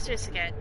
do this again.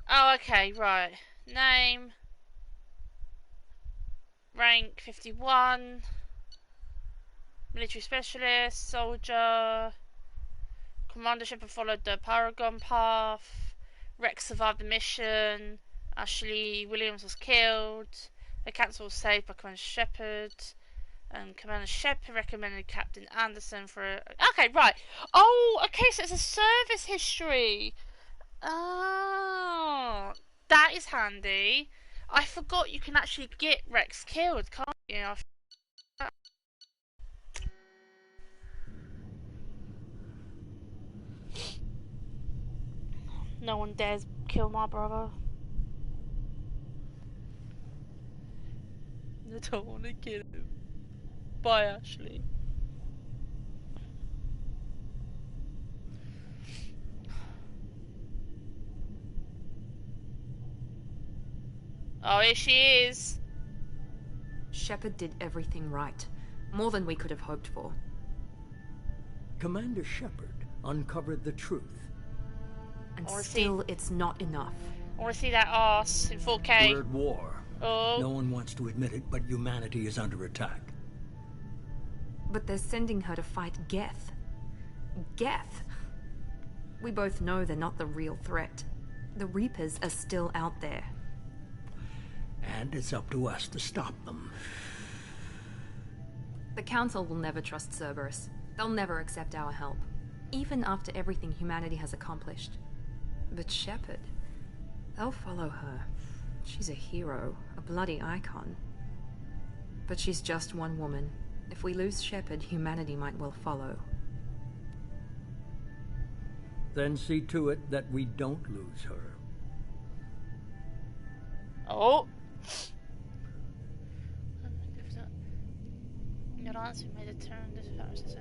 Oh, okay, right. Name. Rank 51. Military specialist. Soldier. Commandership and followed the Paragon path. Rex survived the mission. Ashley Williams was killed. The council was saved by Commander Shepard. And Commander Shepard recommended Captain Anderson for... Okay, right. Oh, okay, so it's a service history. Oh, that is handy. I forgot you can actually get Rex killed, can't you? No one dares kill my brother. I don't want to kill him. Bye, Ashley. Oh, here she is. Shepard did everything right. More than we could have hoped for. Commander Shepard uncovered the truth. And still, it's not enough. I want to see that ass in 4K. We're at war. Oh. No one wants to admit it, but humanity is under attack. But they're sending her to fight Geth. Geth! We both know they're not the real threat. The Reapers are still out there. And it's up to us to stop them. The Council will never trust Cerberus. They'll never accept our help. Even after everything humanity has accomplished. But Shepard... they'll follow her. She's a hero, a bloody icon. But she's just one woman. If we lose Shepard, humanity might well follow. Then see to it that we don't lose her. Oh! Your answer made a turn. This virus is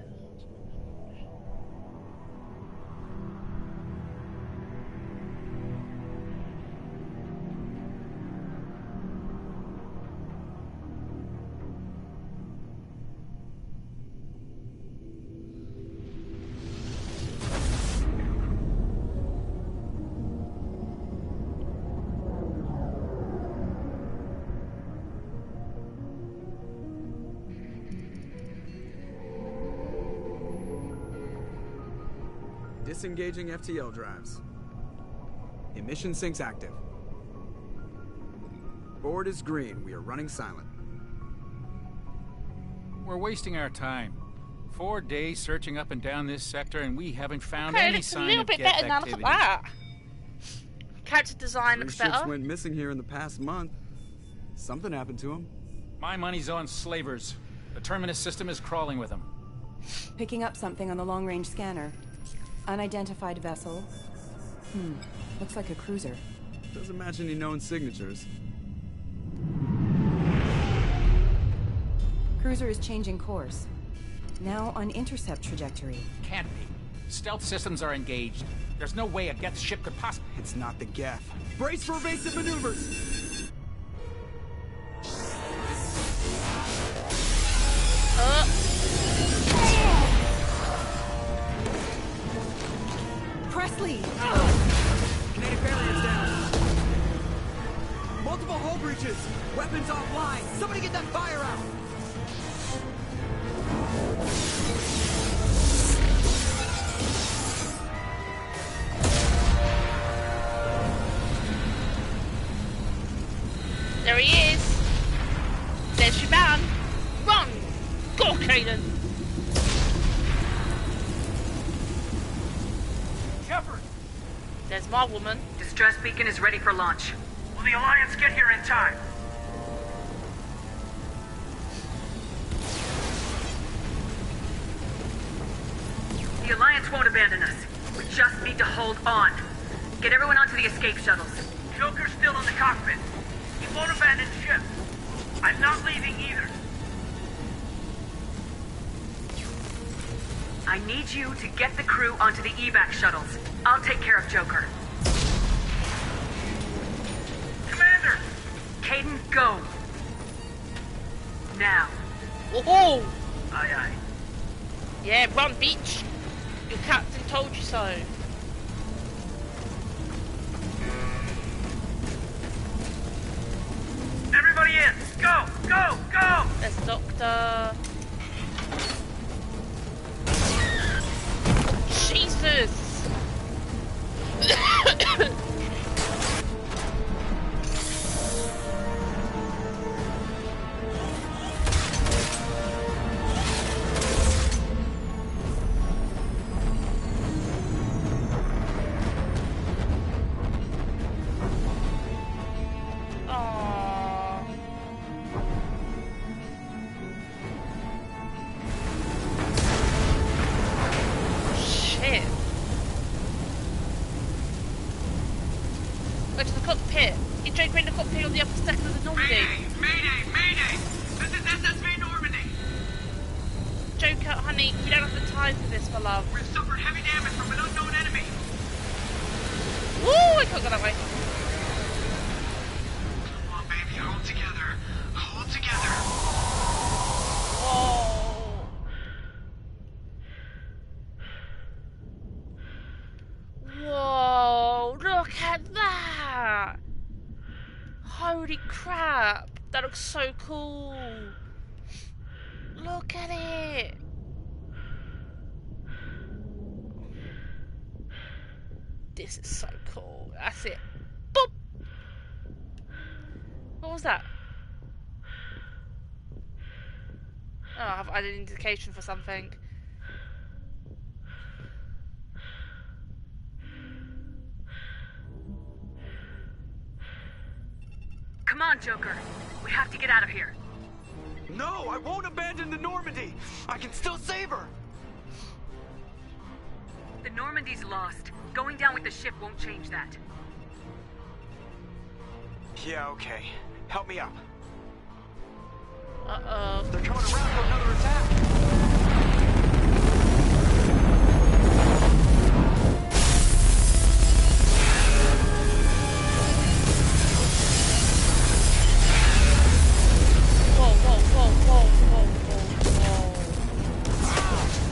Disengaging FTL drives. Emission sinks active. Board is green. We are running silent. We're wasting our time. 4 days searching up and down this sector, and we haven't found any sign of Geth activity. a little bit better now. Look at that. Character design looks better. 3 ships went missing here in the past month. Something happened to them. My money's on slavers. The Terminus system is crawling with them. Picking up something on the long-range scanner. Unidentified vessel. Looks like a cruiser. Doesn't match any known signatures. Cruiser is changing course. Now on intercept trajectory. Can't be. Stealth systems are engaged. There's no way a Geth ship could possibly... It's not the Geth. Brace for evasive maneuvers! Presley! Kinetic barriers down. Multiple hull breaches. Weapons offline. Somebody get that fire out. There he is. There's your man. Run! Go, Caden! Shepard! There's my woman. Distress beacon is ready for launch. Will the Alliance get here in time? The Alliance won't abandon us. We just need to hold on. Get everyone onto the escape shuttles. Joker's still in the cockpit. He won't abandon the ship. I'm not leaving either. I need you to get the crew onto the evac shuttles. I'll take care of Joker. Commander! Caden, go! Now. Oh! Aye, aye. Yeah, run, bitch! Your captain told you so. Everybody in! Go! Go! Go! There's the Doctor. Jesus! Holy crap! That looks so cool! Look at it! This is so cool. That's it. Boop! What was that? Oh, I've added an indication for something. Come on, Joker. We have to get out of here. No, I won't abandon the Normandy. I can still save her. The Normandy's lost. Going down with the ship won't change that. Yeah, okay. Help me up. Uh-oh. They're coming around for another attack.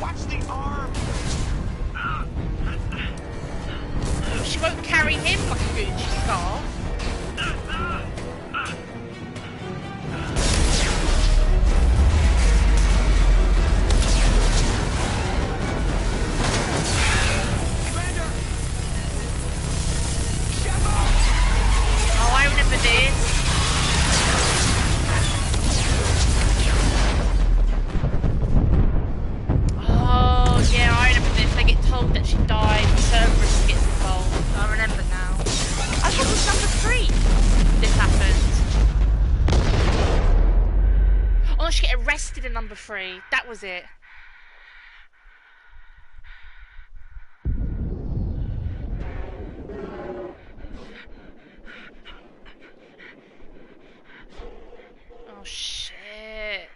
Watch the arm! She won't carry him like a Gucci scarf. Commander! Oh, I remember this. Oh, yeah, I remember this. They get told that she died, Cerberus gets involved. I remember now. I thought it was number 3. This happened. Oh, she get arrested in number 3. That was it. Oh, shit.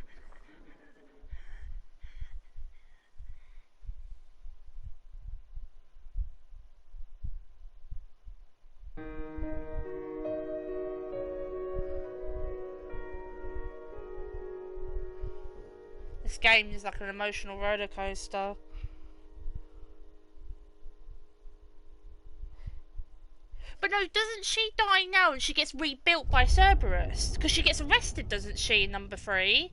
This game is like an emotional roller coaster. But no, doesn't she die now and she gets rebuilt by Cerberus? Because she gets arrested, doesn't she, in number 3?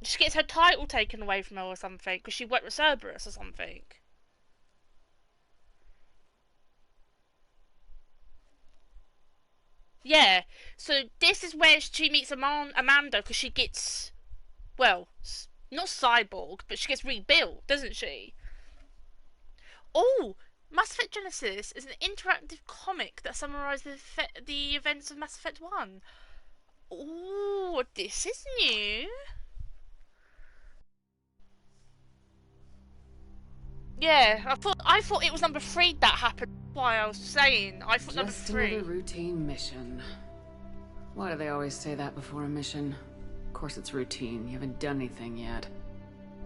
She gets her title taken away from her or something because she worked with Cerberus or something. Yeah, so this is where she meets Amanda because she gets, well, not cyborg, but she gets rebuilt, doesn't she? Oh, Mass Effect Genesis is an interactive comic that summarises the events of Mass Effect 1. Oh, this is new. Yeah, I thought it was number 3 that happened. That's why I was saying. I thought number Just 3. another routine mission. Why do they always say that before a mission? Of course it's routine. You haven't done anything yet.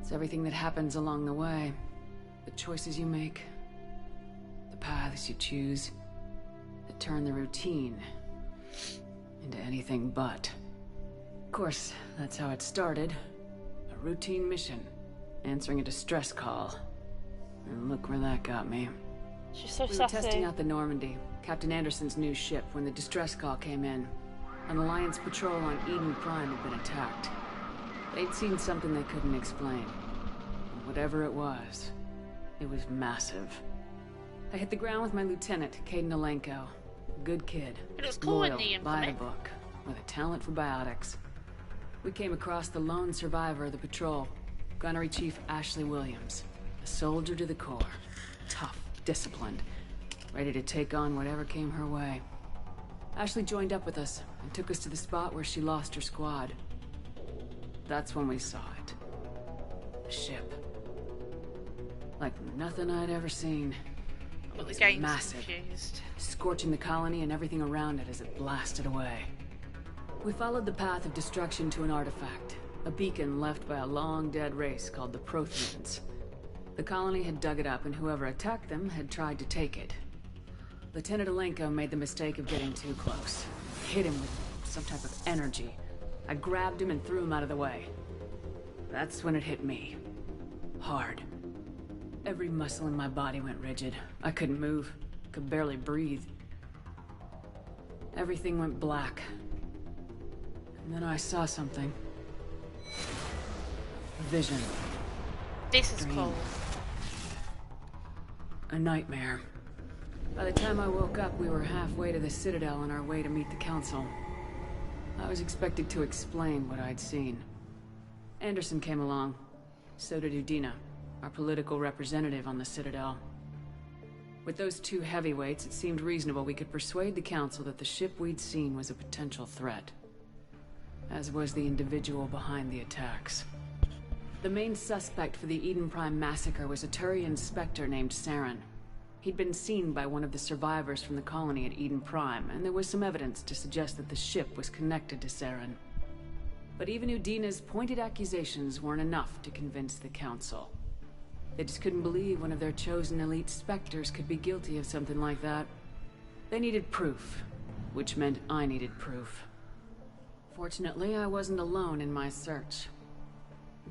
It's everything that happens along the way. The choices you make. The paths you choose. That turn the routine into anything but. Of course, that's how it started. A routine mission. Answering a distress call. And look where that got me. She's so We were sassy. testing out the Normandy, Captain Anderson's new ship, when the distress call came in. An Alliance patrol on Eden Prime had been attacked. They'd seen something they couldn't explain. And whatever it was massive. I hit the ground with my lieutenant, Kaidan Alenko. A good kid. It looks cool in loyal, the by the infamy. book, with a talent for biotics. We came across the lone survivor of the patrol, Gunnery Chief Ashley Williams. A soldier to the core. Tough, disciplined, ready to take on whatever came her way. Ashley joined up with us and took us to the spot where she lost her squad. That's when we saw it. The ship. Like nothing I'd ever seen. I got the was game's massive. confused. Scorching the colony and everything around it as it blasted away. We followed the path of destruction to an artifact, a beacon left by a long-dead race called the Protheans. The colony had dug it up, and whoever attacked them had tried to take it. Lieutenant Alenko made the mistake of getting too close. Hit him with some type of energy. I grabbed him and threw him out of the way. That's when it hit me. Hard. Every muscle in my body went rigid. I couldn't move. Could barely breathe. Everything went black. And then I saw something. A vision. This is Dream. cool. A nightmare. By the time I woke up, we were halfway to the Citadel on our way to meet the Council. I was expected to explain what I'd seen. Anderson came along. So did Udina, our political representative on the Citadel. With those two heavyweights, it seemed reasonable we could persuade the Council that the ship we'd seen was a potential threat. As was the individual behind the attacks. The main suspect for the Eden Prime massacre was a Turian Spectre named Saren. He'd been seen by one of the survivors from the colony at Eden Prime, and there was some evidence to suggest that the ship was connected to Saren. But even Udina's pointed accusations weren't enough to convince the Council. They just couldn't believe one of their chosen elite Spectres could be guilty of something like that. They needed proof, which meant I needed proof. Fortunately, I wasn't alone in my search.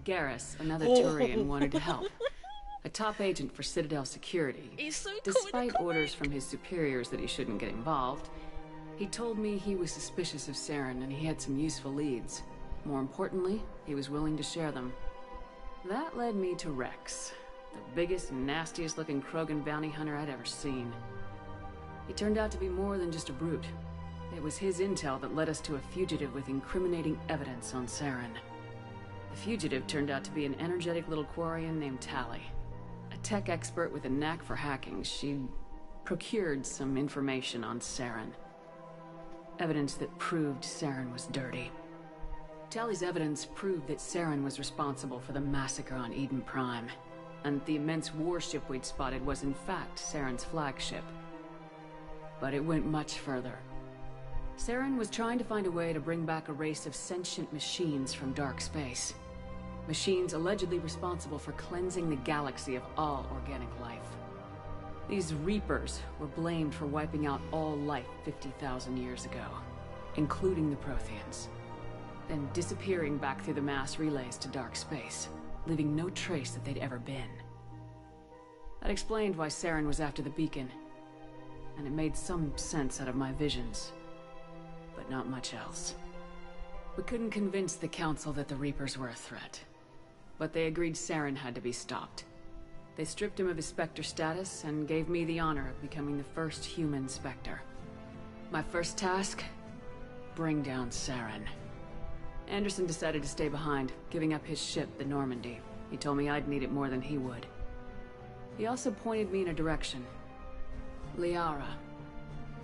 Garrus, another Turian, wanted to help. A top agent for Citadel security. He's so cool. Despite orders from his superiors that he shouldn't get involved, he told me he was suspicious of Saren and he had some useful leads. More importantly, he was willing to share them. That led me to Rex, the biggest and nastiest looking Krogan bounty hunter I'd ever seen. He turned out to be more than just a brute. It was his intel that led us to a fugitive with incriminating evidence on Saren. The fugitive turned out to be an energetic little Quarian named Tali. A tech expert with a knack for hacking. She'd procured some information on Saren. Evidence that proved Saren was dirty. Tali's evidence proved that Saren was responsible for the massacre on Eden Prime, and the immense warship we'd spotted was in fact Saren's flagship. But it went much further. Saren was trying to find a way to bring back a race of sentient machines from dark space. Machines allegedly responsible for cleansing the galaxy of all organic life. These Reapers were blamed for wiping out all life 50,000 years ago, including the Protheans, then disappearing back through the mass relays to dark space, leaving no trace that they'd ever been. That explained why Saren was after the beacon, and it made some sense out of my visions, but not much else. We couldn't convince the Council that the Reapers were a threat, but they agreed Saren had to be stopped. They stripped him of his Spectre status and gave me the honor of becoming the first human Spectre. My first task? Bring down Saren. Anderson decided to stay behind, giving up his ship, the Normandy. He told me I'd need it more than he would. He also pointed me in a direction. Liara.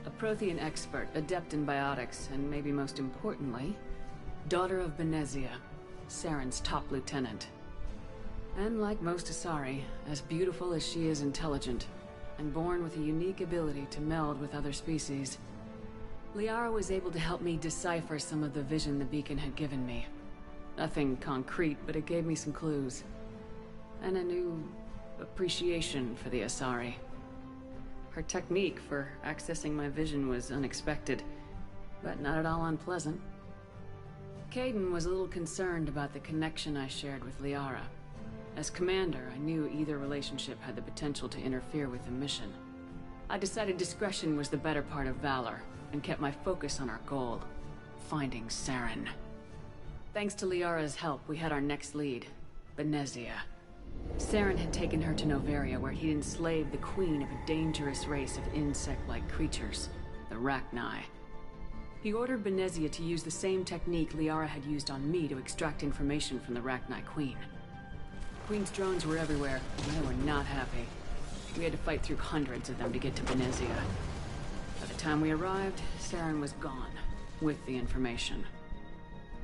A Prothean expert, adept in biotics, and maybe most importantly, daughter of Benezia, Saren's top lieutenant. And like most Asari, as beautiful as she is intelligent, and born with a unique ability to meld with other species, Liara was able to help me decipher some of the vision the beacon had given me. Nothing concrete, but it gave me some clues. And a new appreciation for the Asari. Her technique for accessing my vision was unexpected, but not at all unpleasant. Kaidan was a little concerned about the connection I shared with Liara. As commander, I knew either relationship had the potential to interfere with the mission. I decided discretion was the better part of valor, and kept my focus on our goal, finding Saren. Thanks to Liara's help, we had our next lead, Benezia. Saren had taken her to Noveria, where he'd enslaved the queen of a dangerous race of insect-like creatures, the Rachni. He ordered Benezia to use the same technique Liara had used on me to extract information from the Rachni queen. Queen's drones were everywhere, and they were not happy. We had to fight through hundreds of them to get to Benezia. By the time we arrived, Saren was gone, with the information.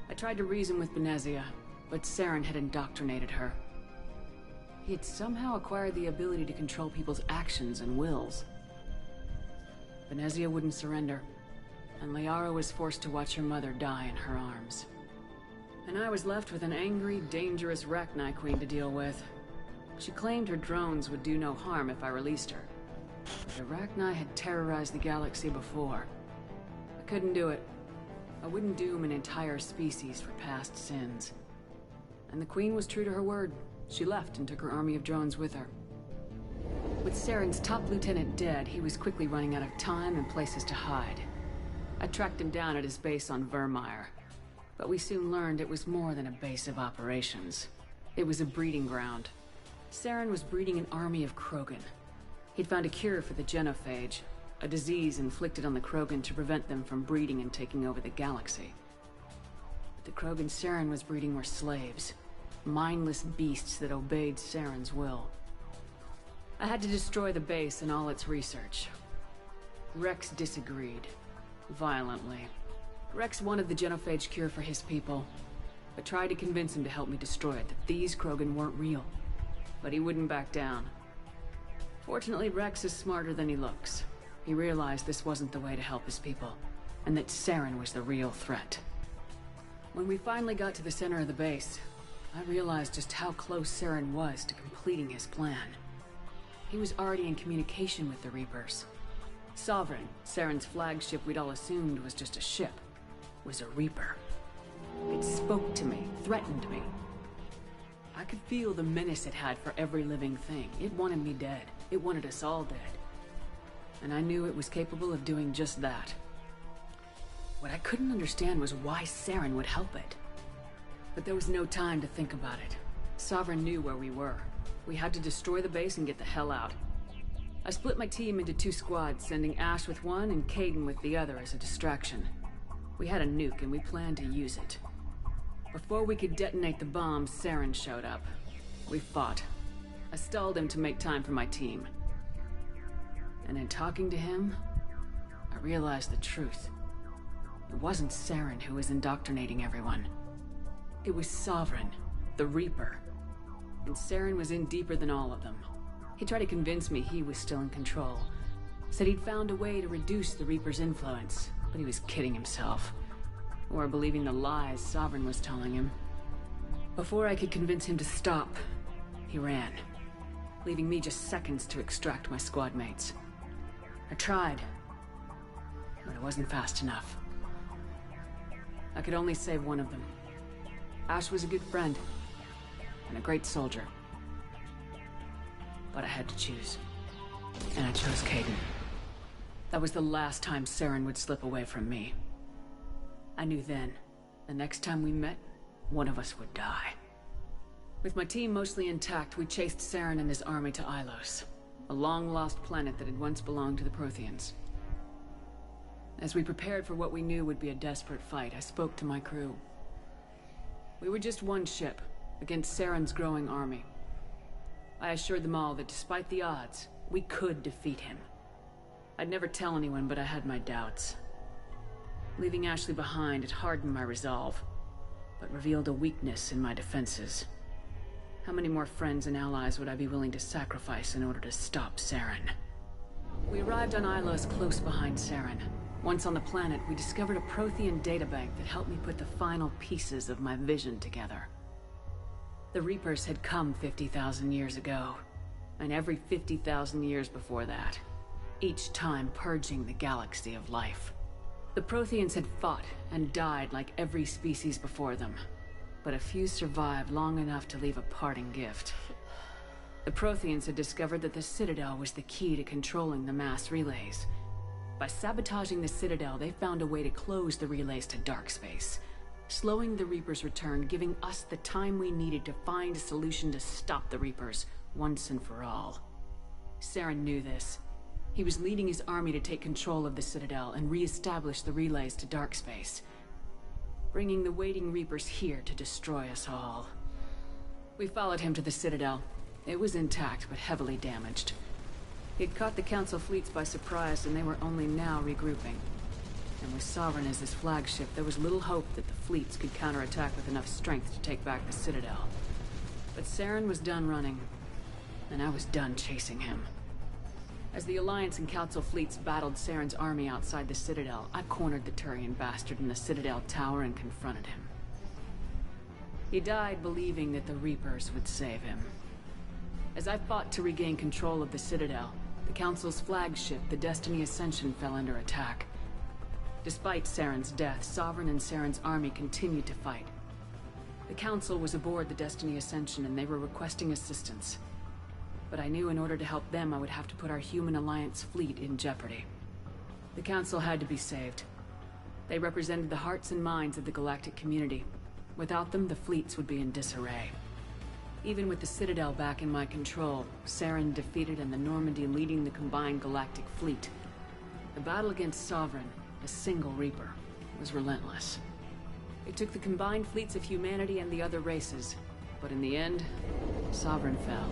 I tried to reason with Benezia, but Saren had indoctrinated her. He had somehow acquired the ability to control people's actions and wills. Benezia wouldn't surrender, and Liara was forced to watch her mother die in her arms. And I was left with an angry, dangerous Rachni queen to deal with. She claimed her drones would do no harm if I released her. But the Rachni had terrorized the galaxy before. I couldn't do it. I wouldn't doom an entire species for past sins. And the queen was true to her word. She left and took her army of drones with her. With Saren's top lieutenant dead, he was quickly running out of time and places to hide. I tracked him down at his base on Vermeer. But we soon learned it was more than a base of operations. It was a breeding ground. Saren was breeding an army of Krogan. He'd found a cure for the genophage, a disease inflicted on the Krogan to prevent them from breeding and taking over the galaxy. But the Krogan Saren was breeding were slaves, mindless beasts that obeyed Saren's will. I had to destroy the base and all its research. Rex disagreed, violently. Rex wanted the genophage cure for his people, but tried to convince him to help me destroy it, that these Krogan weren't real. But he wouldn't back down. Fortunately, Rex is smarter than he looks. He realized this wasn't the way to help his people, and that Saren was the real threat. When we finally got to the center of the base, I realized just how close Saren was to completing his plan. He was already in communication with the Reapers. Sovereign, Saren's flagship we'd all assumed was just a ship, was a Reaper. It spoke to me, threatened me. I could feel the menace it had for every living thing. It wanted me dead. It wanted us all dead. And I knew it was capable of doing just that. What I couldn't understand was why Saren would help it. But there was no time to think about it. Sovereign knew where we were. We had to destroy the base and get the hell out. I split my team into 2 squads, sending Ash with one and Kaidan with the other as a distraction. We had a nuke and we planned to use it. Before we could detonate the bomb, Saren showed up. We fought. I stalled him to make time for my team. And in talking to him, I realized the truth. It wasn't Saren who was indoctrinating everyone. It was Sovereign, the Reaper. And Saren was in deeper than all of them. He tried to convince me he was still in control. Said he'd found a way to reduce the Reaper's influence, but he was kidding himself. Or believing the lies Sovereign was telling him. Before I could convince him to stop, he ran, leaving me just seconds to extract my squad mates. I tried, but it wasn't fast enough. I could only save one of them. Ash was a good friend, and a great soldier. But I had to choose, and I chose Kaidan. That was the last time Saren would slip away from me. I knew then, the next time we met, one of us would die. With my team mostly intact, we chased Saren and his army to Ilos, a long-lost planet that had once belonged to the Protheans. As we prepared for what we knew would be a desperate fight, I spoke to my crew. We were just one ship, against Saren's growing army. I assured them all that despite the odds, we could defeat him. I'd never tell anyone, but I had my doubts. Leaving Ashley behind had hardened my resolve, but revealed a weakness in my defenses. How many more friends and allies would I be willing to sacrifice in order to stop Saren? We arrived on Ilos close behind Saren. Once on the planet, we discovered a Prothean databank that helped me put the final pieces of my vision together. The Reapers had come 50,000 years ago, and every 50,000 years before that, each time purging the galaxy of life. The Protheans had fought and died like every species before them, but a few survived long enough to leave a parting gift. The Protheans had discovered that the Citadel was the key to controlling the mass relays. By sabotaging the Citadel, they found a way to close the relays to dark space, slowing the Reapers' return, giving us the time we needed to find a solution to stop the Reapers once and for all. Saren knew this. He was leading his army to take control of the Citadel and re-establish the relays to dark space, bringing the waiting Reapers here to destroy us all. We followed him to the Citadel. It was intact, but heavily damaged. He'd caught the Council fleets by surprise, and they were only now regrouping. And with Sovereign as his flagship, there was little hope that the fleets could counterattack with enough strength to take back the Citadel. But Saren was done running, and I was done chasing him. As the Alliance and Council fleets battled Saren's army outside the Citadel, I cornered the Turian bastard in the Citadel tower and confronted him. He died believing that the Reapers would save him. As I fought to regain control of the Citadel, the Council's flagship, the Destiny Ascension, fell under attack. Despite Saren's death, Sovereign and Saren's army continued to fight. The Council was aboard the Destiny Ascension and they were requesting assistance. But I knew in order to help them, I would have to put our human Alliance fleet in jeopardy. The Council had to be saved. They represented the hearts and minds of the galactic community. Without them, the fleets would be in disarray. Even with the Citadel back in my control, Saren defeated and the Normandy leading the combined galactic fleet. The battle against Sovereign, a single Reaper, was relentless. It took the combined fleets of humanity and the other races, but in the end, Sovereign fell.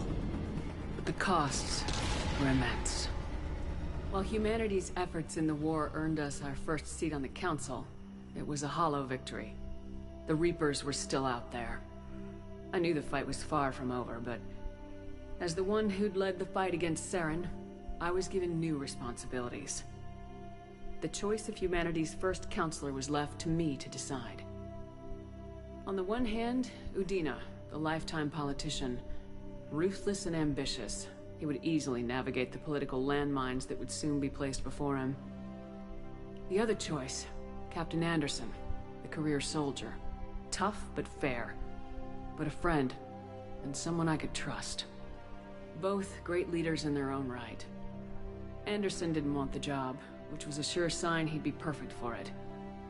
But the costs were immense. While humanity's efforts in the war earned us our first seat on the Council, it was a hollow victory. The Reapers were still out there. I knew the fight was far from over, but as the one who'd led the fight against Saren, I was given new responsibilities. The choice of humanity's first counselor was left to me to decide. On the one hand, Udina, the lifetime politician, ruthless and ambitious. He would easily navigate the political landmines that would soon be placed before him. The other choice, Captain Anderson, the career soldier. Tough but fair, but a friend, and someone I could trust. Both great leaders in their own right. Anderson didn't want the job, which was a sure sign he'd be perfect for it.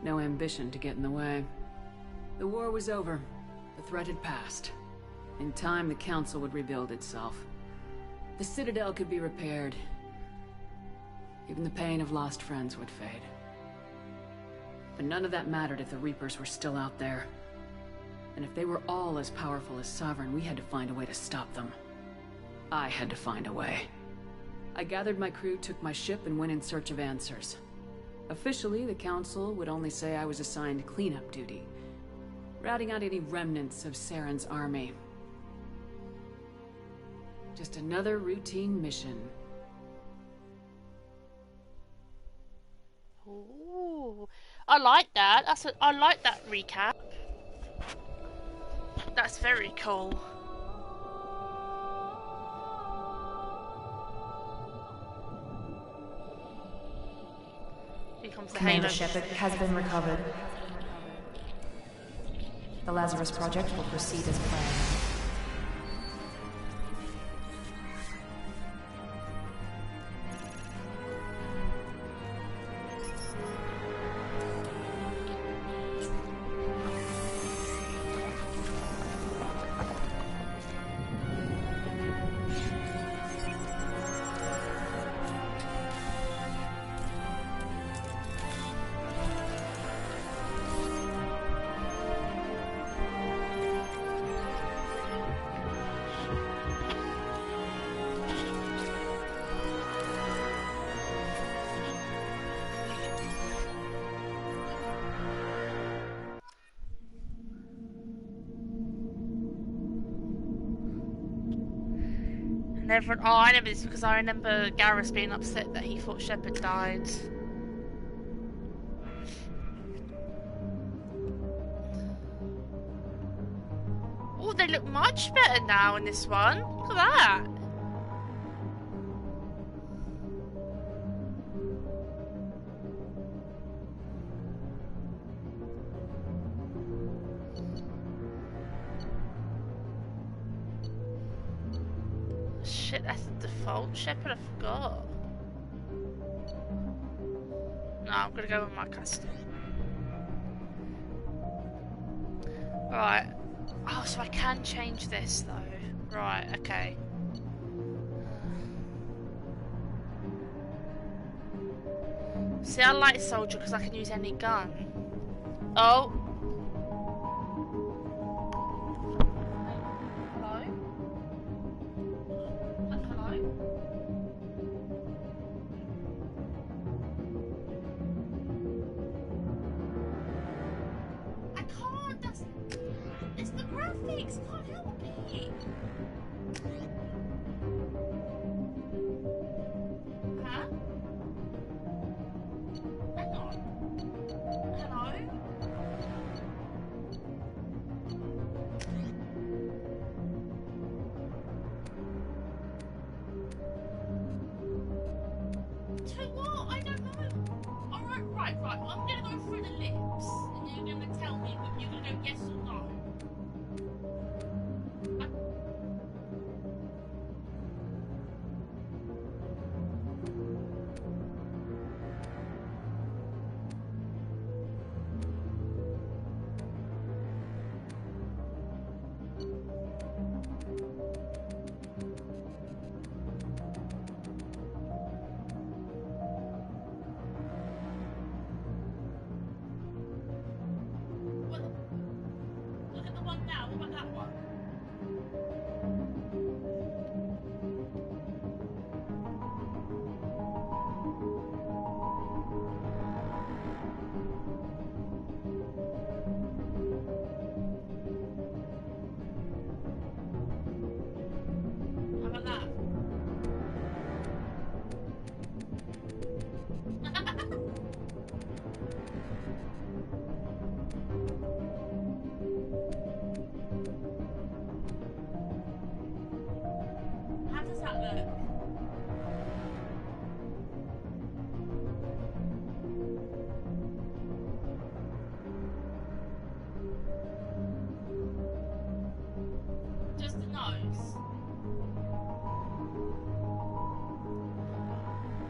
No ambition to get in the way. The war was over. The threat had passed. In time, the Council would rebuild itself. The Citadel could be repaired. Even the pain of lost friends would fade. But none of that mattered if the Reapers were still out there. And if they were all as powerful as Sovereign, we had to find a way to stop them. I had to find a way. I gathered my crew, took my ship, and went in search of answers. Officially, the Council would only say I was assigned cleanup duty, routing out any remnants of Saren's army. Just another routine mission. Ooh, I like that. I like that recap. That's very cool. Here comes the Commander Halo. Shepard has been recovered. The Lazarus Project will proceed as planned. Never. Oh, I remember this because I remember Garrus being upset that he thought Shepard died. Oh, they look much better now in this one. Look at that. Shit, that's the default Shepard, I forgot. No, I'm gonna go with my custom. Right. Oh, so I can change this though. Right, okay. See, I like Soldier because I can use any gun. Oh. Hello? Hello? I can't, it's the graphics, I can't help it. Huh? Hang on. Hello? To what? I don't know. Alright, right. I'm gonna go through the lips and you're gonna tell me what you're gonna go yes or no. Look at the one now, what about that one? How about that? How does that look? Just the nose.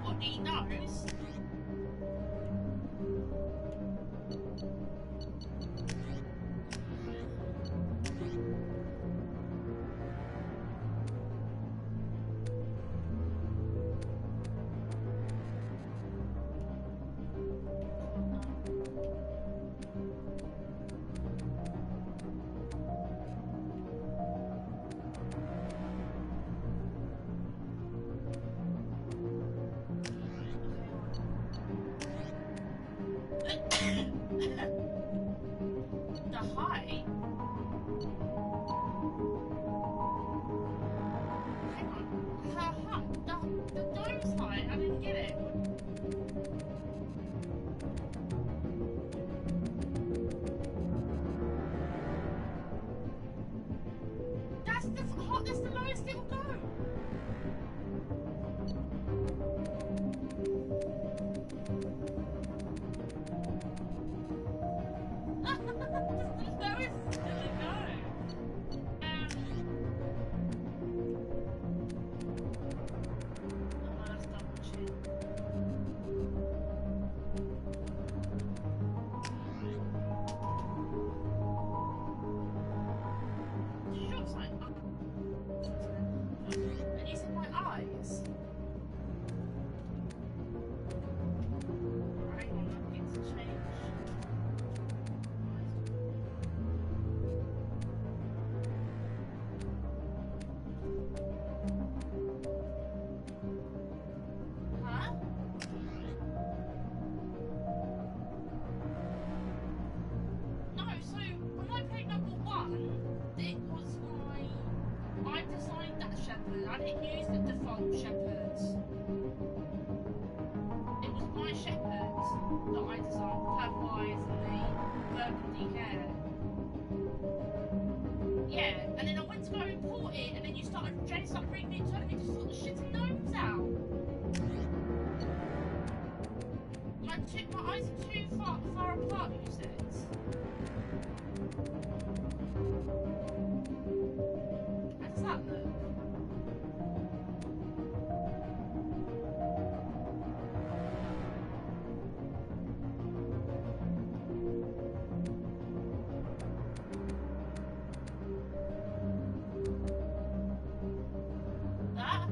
What, the nose? I didn't use the default shepherds. It was my shepherds that I designed, Purple-Eyes and the burgundy hair. Yeah, and then I went to go import it, and then Jay started reading it, telling me to sort the shitty gnomes out. My eyes are too far apart, you said. How does that look? That?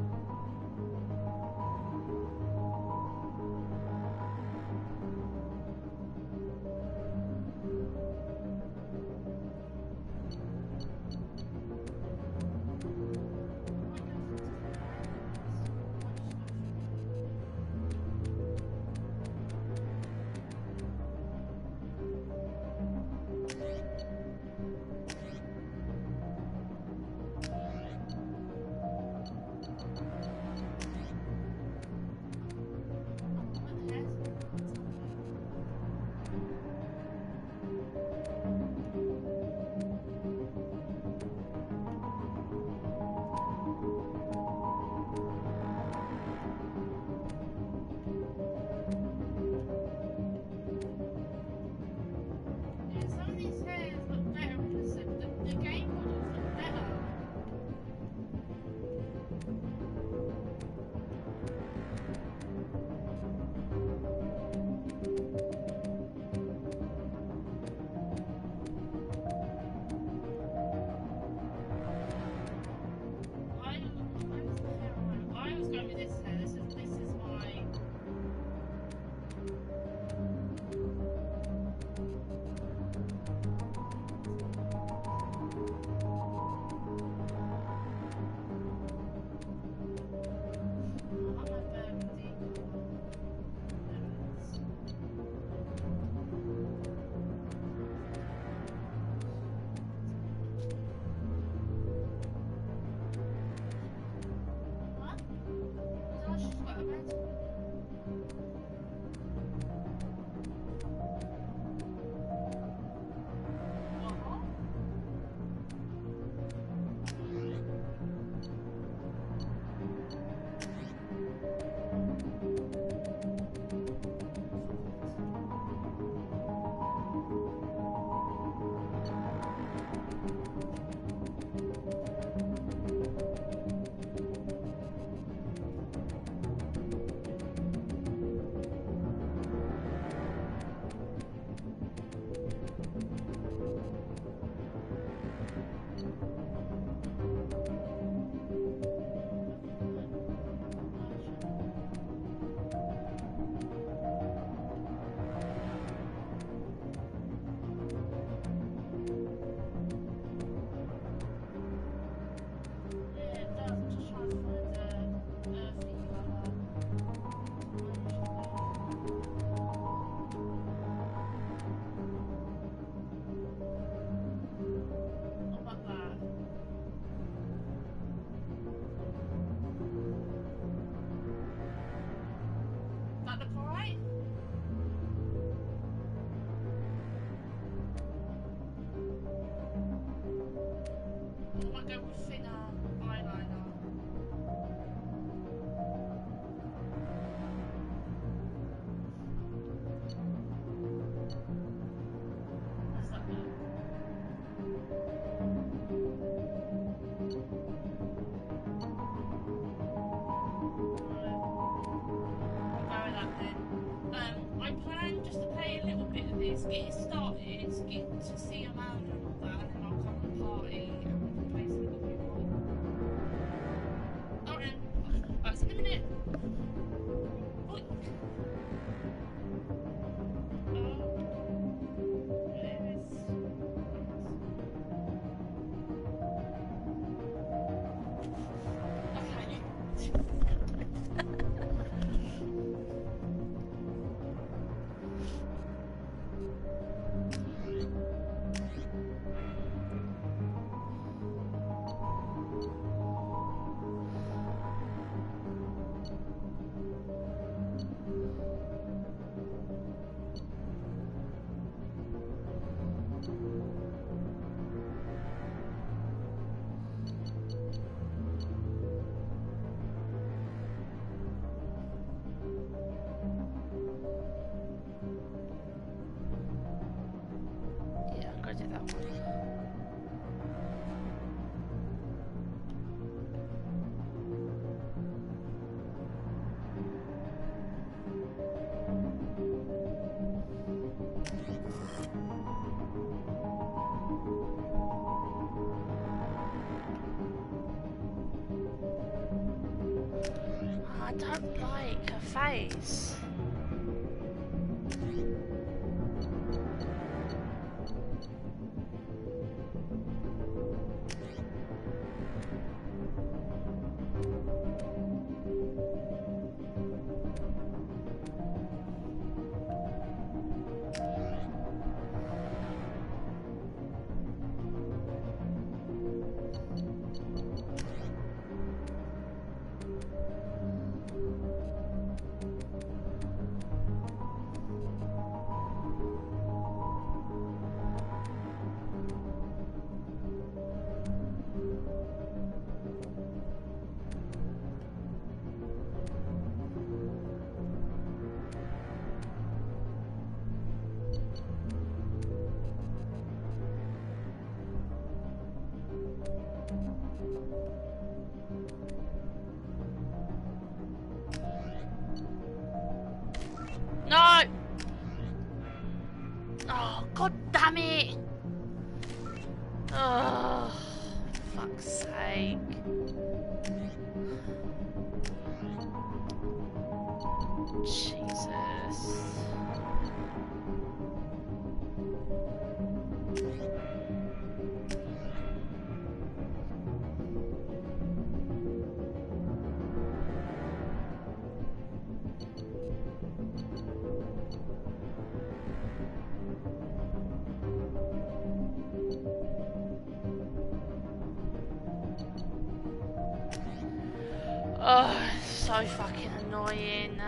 Get it started, get to see Amanda and all that, and then I'll come and party and we can play some other people. Alright, I'll see you in a minute. Oi. don't like her face. No! Oh, god damn it! Oh, fuck's sake. Jesus. Oh, so fucking annoying.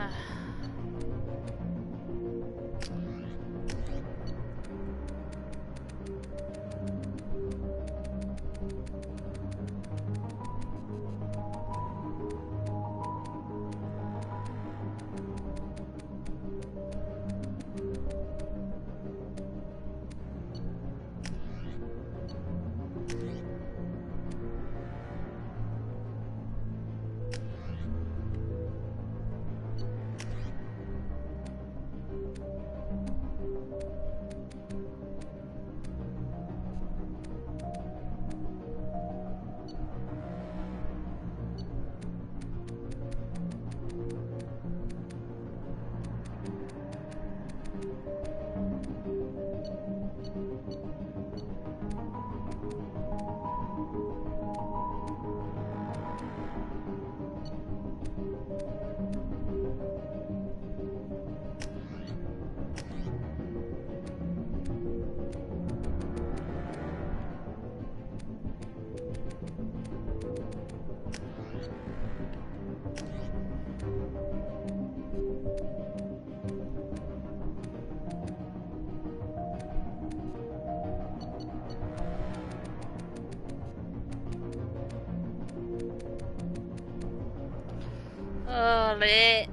Oh, lit.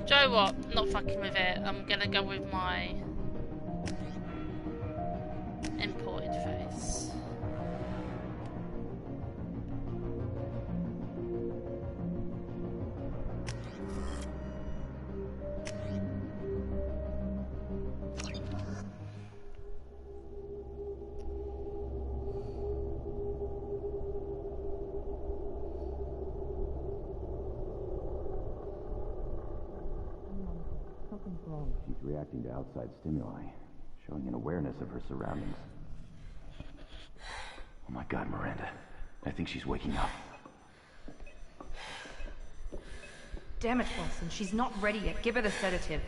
Do you know what? Not fucking with it. I'm gonna go with my imported face. She's reacting to outside stimuli, showing an awareness of her surroundings. Oh my God, Miranda. I think she's waking up. Damn it, Watson. She's not ready yet. Give her the sedative.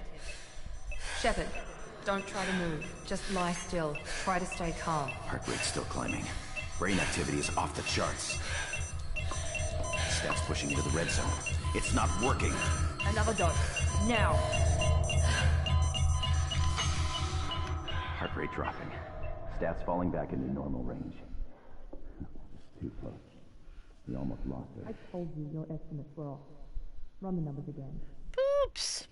Shepard, don't try to move. Just lie still. Try to stay calm. Heart rate's still climbing. Brain activity is off the charts. Stats pushing into the red zone. It's not working. Another dose. Now. Heart rate dropping. Stats falling back into normal range. Too close. We almost lost her. I told you your estimates were off. Run the numbers again. Boobs.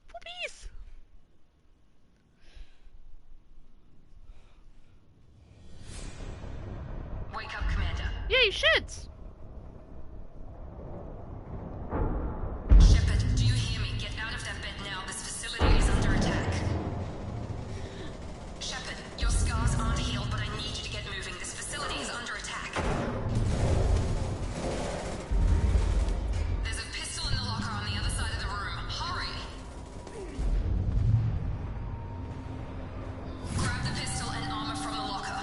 Boobies. Wake up, Commander. Yeah, you should. Shepard, do you hear me? Get out of that bed now. This facility is under attack. Shepard, your scars aren't healed, but I need you to get moving. This facility is under attack. There's a pistol in the locker on the other side of the room. Hurry! Grab the pistol and armor from the locker.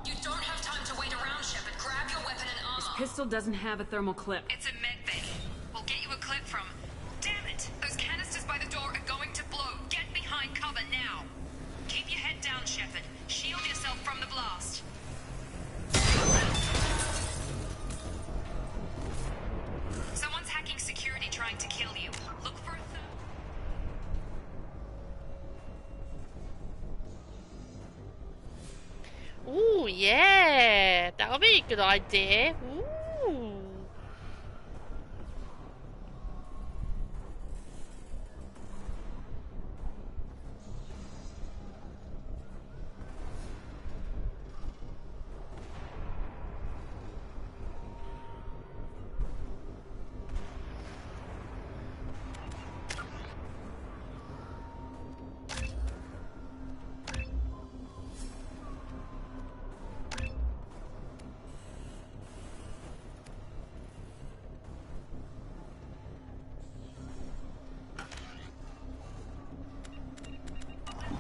You don't have time to wait around, Shepard. Grab your weapon and armor. Pistol doesn't have a thermal clip. It's a med bay. We'll get you a clip from... Damn it! Those canisters by the door are going to blow. Get behind cover now. Keep your head down, Shepard. Shield yourself from the blast. Someone's hacking security trying to kill you. Look for a Ooh, yeah. That would be a good idea. Ooh.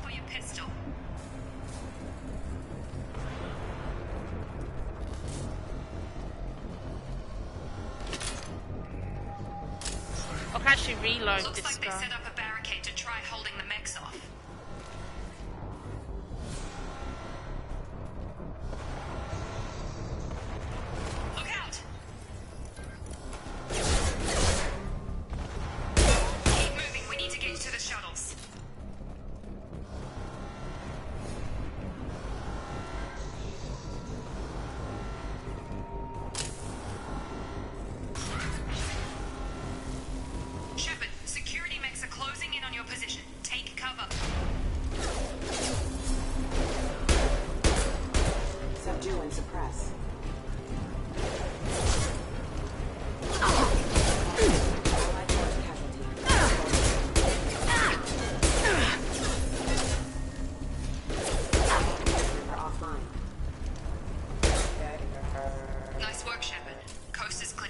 for your pistol. I can actually reload Looks this like they guy. set up a barricade to try holding the mechs off. Look out! Keep moving, we need to get you to the shuttles. Shepard, security mechs are closing in on your position. Take cover. Subdue and suppress. Nice work, Shepard. Coast is clear.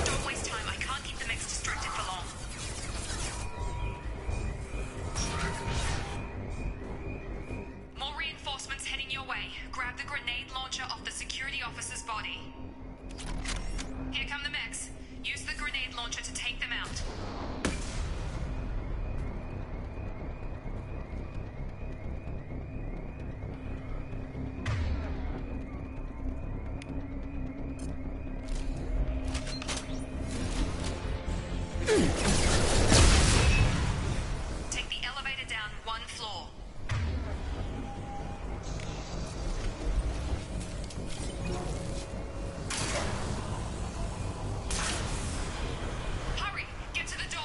Don't waste time. I can't keep the mechs distracted for long. More reinforcements heading your way. Grab the grenade launcher off the security officer's body. Here come the mechs. Use the grenade launcher to take them out. Take the elevator down one floor. Hurry! Get to the door!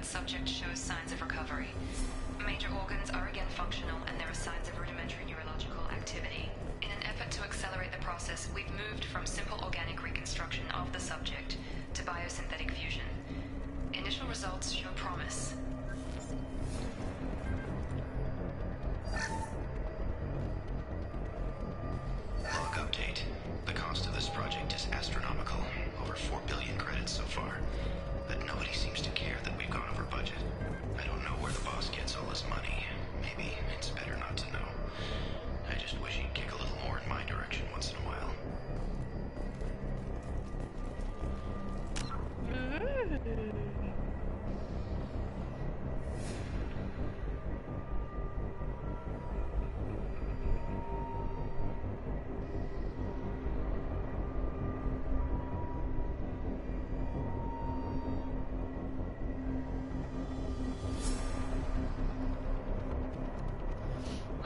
subject shows signs of recovery. Major organs are again functional, and there are signs of rudimentary neurological activity. In an effort to accelerate the process, we've moved from simple organic reconstruction of the subject to biosynthetic fusion. Initial results show promise. Log update. The cost of this project is astronomical. Over 4 billion credits so far. But nobody seems to care that we've gone over budget. I don't know where the boss gets all his money. Maybe it's better not to know. I just wish he'd kick a little more in my direction once in a while.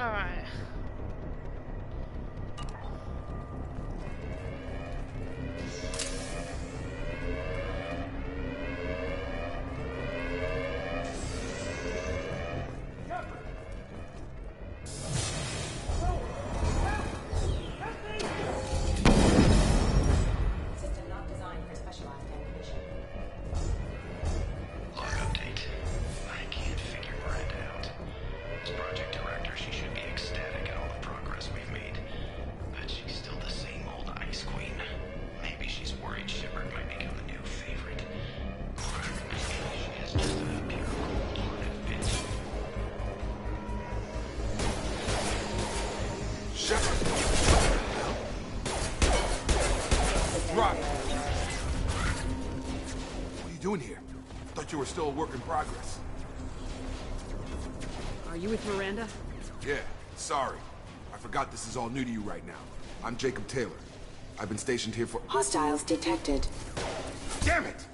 Alright. System not designed for specialized ammunition. Log update. I can't figure Miranda out. As project director, she should be ecstatic at all the progress we've made. But she's still the same old Ice Queen. Maybe she's worried Shepard might become the new favorite. Or maybe she is just a pure cold-blooded bitch. Shepard! Right. What are you doing here? Thought you were still a work in progress. Are you with Miranda? Yeah, sorry. I forgot this is all new to you right now. I'm Jacob Taylor. I've been stationed here for— Hostiles detected. Damn it!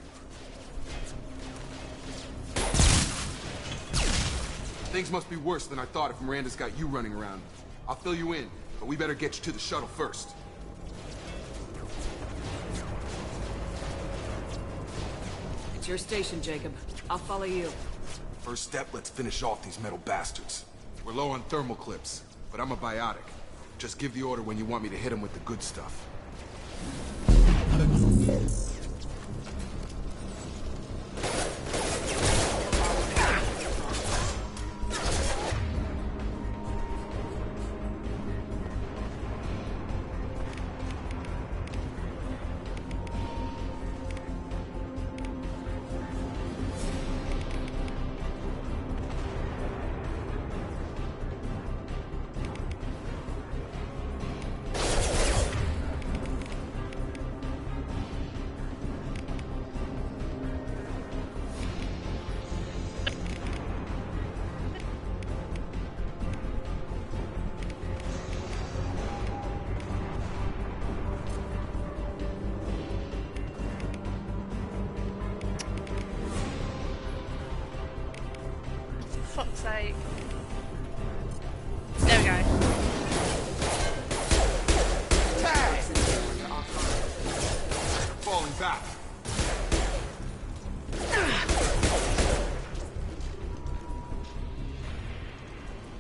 Things must be worse than I thought if Miranda's got you running around. I'll fill you in, but we better get you to the shuttle first. It's your station, Jacob. I'll follow you. First step, let's finish off these metal bastards. We're low on thermal clips, but I'm a biotic. Just give the order when you want me to hit them with the good stuff. Fuck's sake. There we go. Tag! Falling back.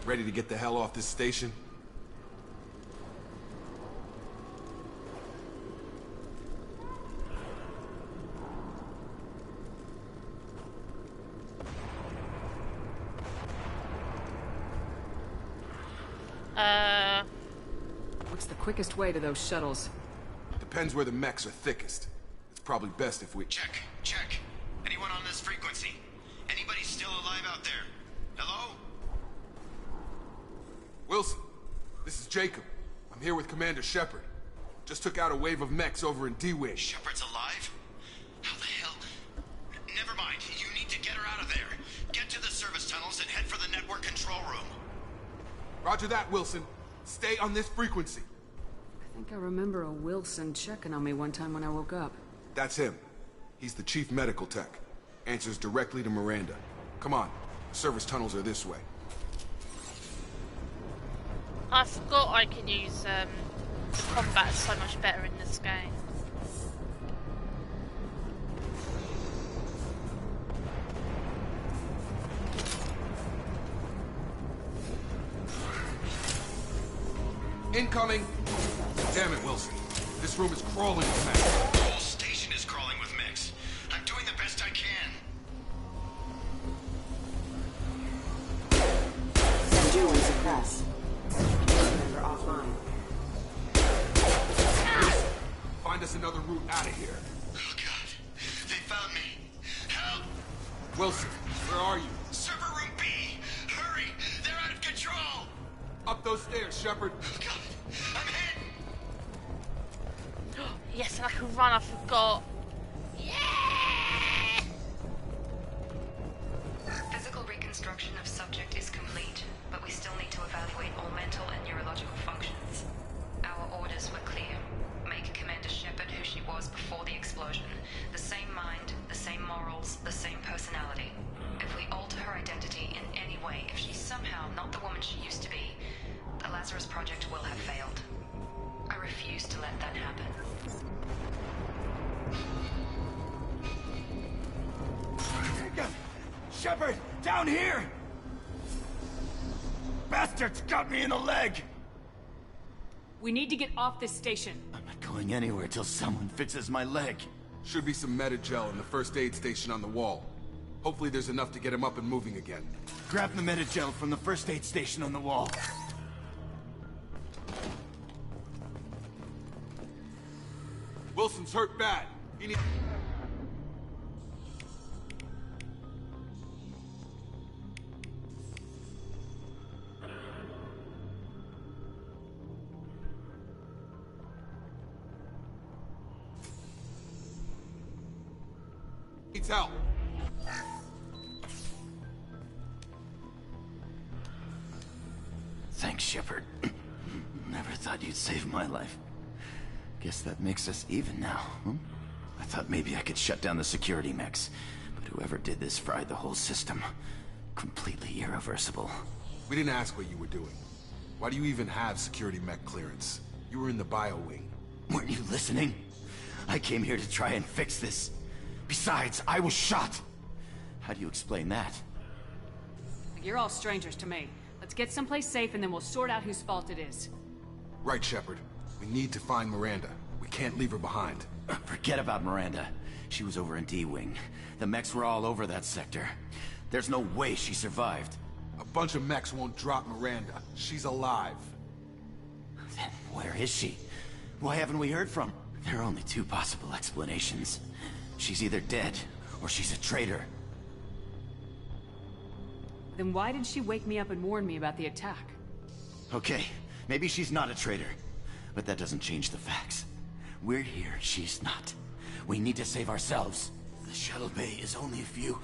Ready to get the hell off this station? What's the quickest way to those shuttles? Depends where the mechs are thickest. It's probably best if we— Check. Anyone on this frequency? Anybody still alive out there? Hello? Wilson, this is Jacob. I'm here with Commander Shepard. Just took out a wave of mechs over in D-Wing. Shepard's alive? How the hell? Never mind. You need to get her out of there. Get to the service tunnels and head for the network control room. Roger that, Wilson. Stay on this frequency. I think I remember a Wilson checking on me one time when I woke up. That's him. He's the chief medical tech. Answers directly to Miranda. Come on. Service tunnels are this way. I forgot I can use the combat so much better in this game. Incoming! Damn it, Wilson. This room is crawling with mechs. The whole station is crawling with mechs. I'm doing the best I can. Send and suppress. Member offline. Find us another route out of here. Oh God, they found me. Help! Wilson, where are you? Server room B. Hurry, they're out of control. Up those stairs, Shepard. Oh God, I'm hit. Yes, and I can run, I forgot. Yeah! Physical reconstruction of subject is complete, but we still need to evaluate all mental and neurological functions. Our orders were clear. Make Commander Shepard who she was before the explosion. The same mind, the same morals, the same personality. If we alter her identity in any way, if she's somehow not the woman she used to be, the Lazarus Project will have failed. I refuse to let that happen. Shepard, down here! Bastards got me in the leg! We need to get off this station. I'm not going anywhere till someone fixes my leg. Should be some Medi-gel in the first aid station on the wall. Hopefully there's enough to get him up and moving again. Grab the Medi-gel from the first aid station on the wall. Wilson's hurt bad. He needs... needs help. Thanks, Shepard. Never thought you'd save my life. Guess that makes us even now, huh? I thought maybe I could shut down the security mechs, but whoever did this fried the whole system. Completely irreversible. We didn't ask what you were doing. Why do you even have security mech clearance? You were in the bio wing. Weren't you listening? I came here to try and fix this. Besides, I was shot. How do you explain that? You're all strangers to me. Let's get someplace safe and then we'll sort out whose fault it is. Right, Shepard. We need to find Miranda. We can't leave her behind. Forget about Miranda. She was over in D-Wing. The mechs were all over that sector. There's no way she survived. A bunch of mechs won't drop Miranda. She's alive. Then where is she? Why haven't we heard from her? There are only two possible explanations. She's either dead, or she's a traitor. Then why did she wake me up and warn me about the attack? Okay, maybe she's not a traitor. But that doesn't change the facts. We're here, she's not. We need to save ourselves. The shuttle bay is only a few...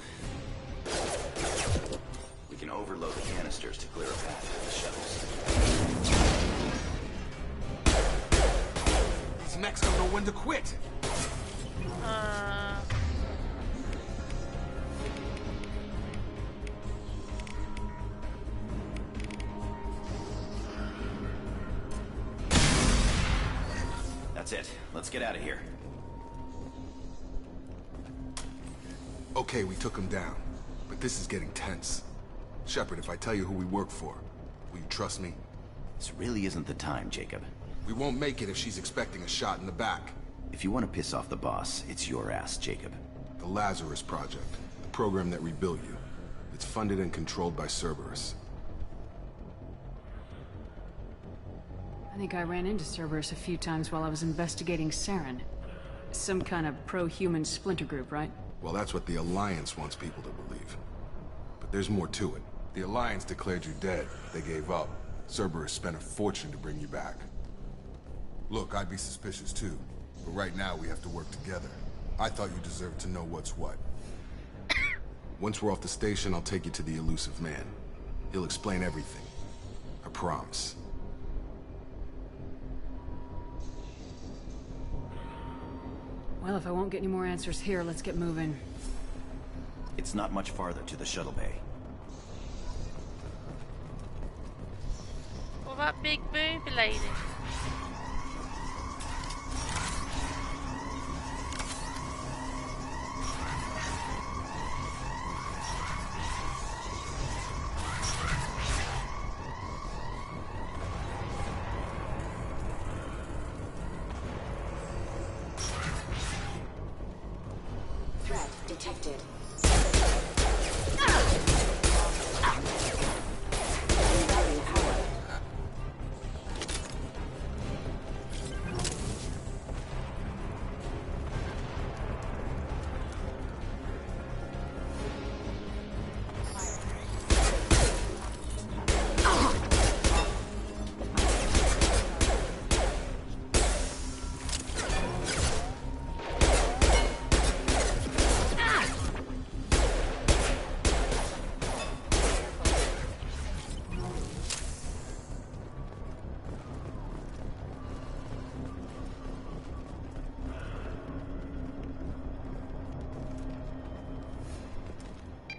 We can overload the canisters to clear a path to the shuttles. These mechs don't know when to quit. That's it. Let's get out of here. Okay, we took him down. But this is getting tense. Shepard, if I tell you who we work for, will you trust me? This really isn't the time, Jacob. We won't make it if she's expecting a shot in the back. If you want to piss off the boss, it's your ass, Jacob. The Lazarus Project, the program that rebuilt you. It's funded and controlled by Cerberus. I think I ran into Cerberus a few times while I was investigating Saren. Some kind of pro-human splinter group, right? Well, that's what the Alliance wants people to believe. But there's more to it. The Alliance declared you dead. They gave up. Cerberus spent a fortune to bring you back. Look, I'd be suspicious too. But right now, we have to work together. I thought you deserved to know what's what. Once we're off the station, I'll take you to the Elusive Man. He'll explain everything. I promise. Well, if I won't get any more answers here, let's get moving. It's not much farther to the shuttle bay. What about big booby lady?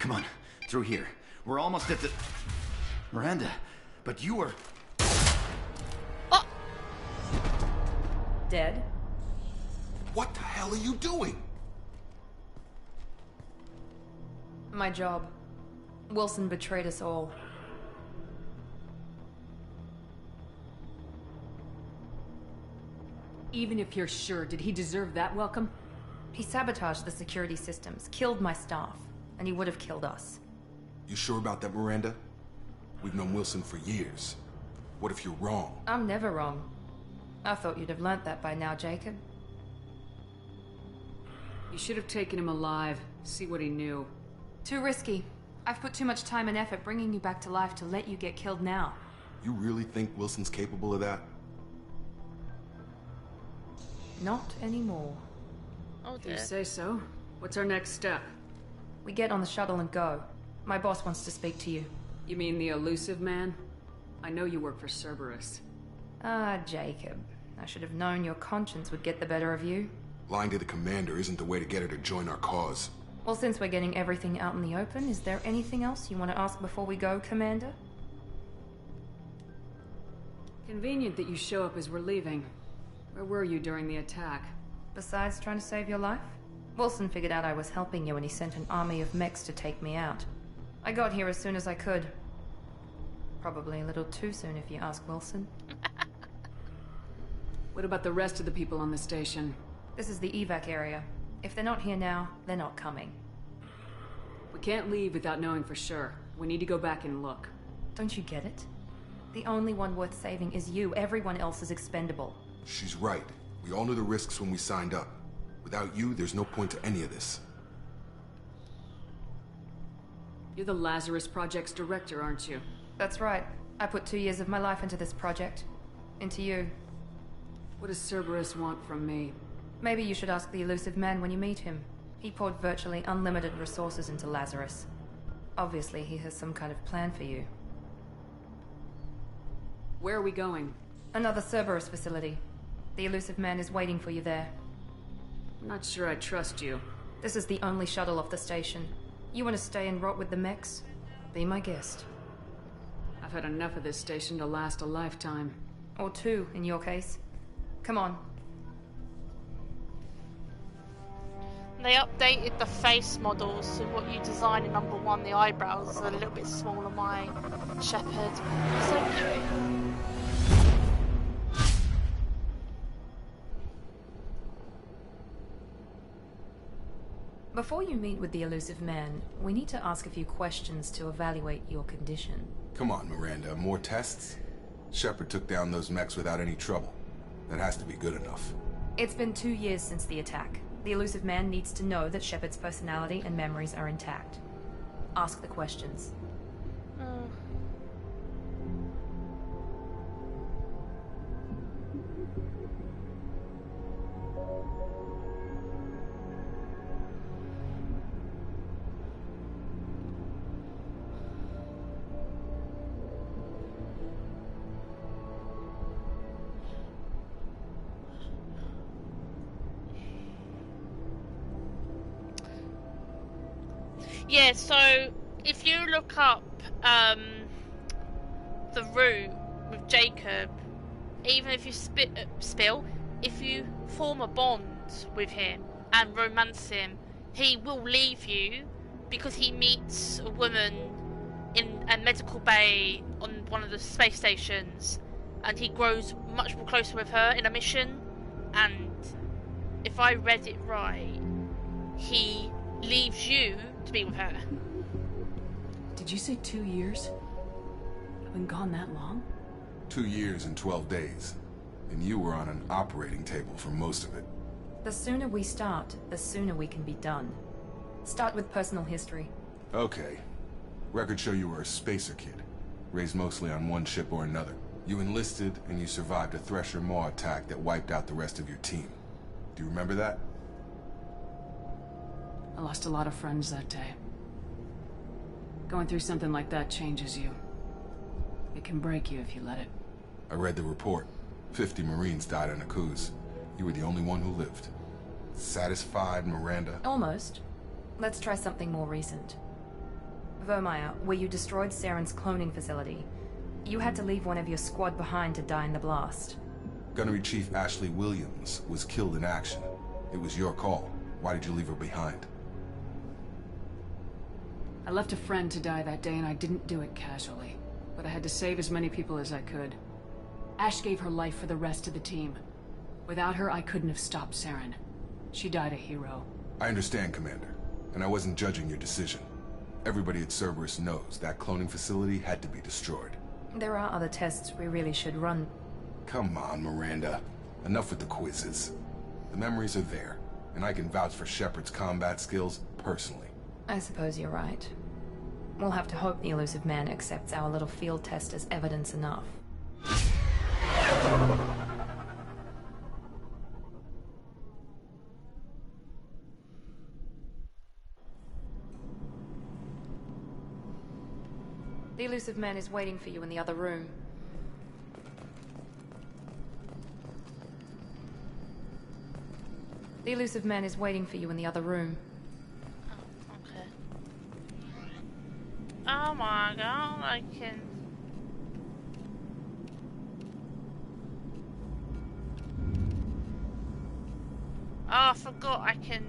Come on, through here. We're almost at the... Miranda, but you were... Dead? What the hell are you doing? My job. Wilson betrayed us all. Even if you're sure, did he deserve that welcome? He sabotaged the security systems, killed my staff, and he would have killed us. You sure about that, Miranda? We've known Wilson for years. What if you're wrong? I'm never wrong. I thought you'd have learnt that by now, Jacob. You should have taken him alive, see what he knew. Too risky. I've put too much time and effort bringing you back to life to let you get killed now. You really think Wilson's capable of that? Not anymore. Oh If dear. you say so. What's our next step? We get on the shuttle and go. My boss wants to speak to you. You mean the elusive man? I know you work for Cerberus. Ah, Jacob. I should have known your conscience would get the better of you. Lying to the commander isn't the way to get her to join our cause. Well, since we're getting everything out in the open, is there anything else you want to ask before we go, Commander? Convenient that you show up as we're leaving. Where were you during the attack? Besides trying to save your life? Wilson figured out I was helping you and he sent an army of mechs to take me out. I got here as soon as I could. Probably a little too soon if you ask Wilson. What about the rest of the people on the station? This is the evac area. If they're not here now, they're not coming. We can't leave without knowing for sure. We need to go back and look. Don't you get it? The only one worth saving is you. Everyone else is expendable. She's right. We all knew the risks when we signed up. Without you, there's no point to any of this. You're the Lazarus Project's director, aren't you? That's right. I put 2 years of my life into this project. Into you. What does Cerberus want from me? Maybe you should ask the elusive man when you meet him. He poured virtually unlimited resources into Lazarus. Obviously, he has some kind of plan for you. Where are we going? Another Cerberus facility. The elusive man is waiting for you there. I'm not sure I trust you. This is the only shuttle off the station. You want to stay and rot with the mechs? Be my guest. I've had enough of this station to last a lifetime. Or 2, in your case. Come on. They updated the face models, so what you design in number 1, the eyebrows are a little bit smaller, my Shepherd. So cute. Before you meet with the elusive man, we need to ask a few questions to evaluate your condition. Come on, Miranda. More tests? Shepard took down those mechs without any trouble. That has to be good enough. It's been 2 years since the attack. The elusive man needs to know that Shepard's personality and memories are intact. Ask the questions. Yeah, so if you look up the route with Jacob, even if you if you form a bond with him and romance him, he will leave you because he meets a woman in a medical bay on one of the space stations and he grows much more closer with her in a mission, and if I read it right, he leaves you to be with her. Did you say 2 years? I've been gone that long? 2 years and 12 days. And you were on an operating table for most of it. The sooner we start, the sooner we can be done. Start with personal history. Okay. Records show you were a spacer kid, raised mostly on one ship or another. You enlisted and you survived a Thresher Maw attack that wiped out the rest of your team. Do you remember that? I lost a lot of friends that day. Going through something like that changes you. It can break you if you let it. I read the report. 50 Marines died on Akuz. You were the only one who lived. Satisfied, Miranda? Almost. Let's try something more recent. Vermeer, where you destroyed Saren's cloning facility. You had to leave one of your squad behind to die in the blast. Gunnery Chief Ashley Williams was killed in action. It was your call. Why did you leave her behind? I left a friend to die that day, and I didn't do it casually. But I had to save as many people as I could. Ash gave her life for the rest of the team. Without her, I couldn't have stopped Saren. She died a hero. I understand, Commander. And I wasn't judging your decision. Everybody at Cerberus knows that cloning facility had to be destroyed. There are other tests we really should run. Come on, Miranda. Enough with the quizzes. The memories are there, and I can vouch for Shepard's combat skills personally. I suppose you're right. We'll have to hope the Illusive Man accepts our little field test as evidence enough. The Illusive Man is waiting for you in the other room. The Illusive Man is waiting for you in the other room. Oh, okay. Oh my god, I can... Oh, I forgot I can...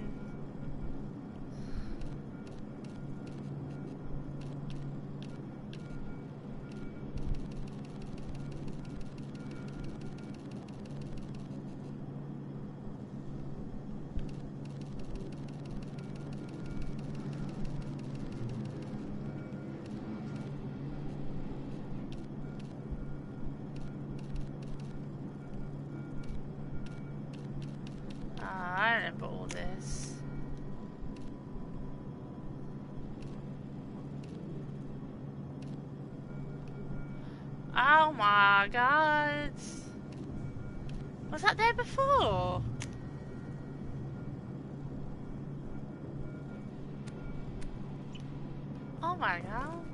I remember all this. Oh my god. Was that there before? Oh my god.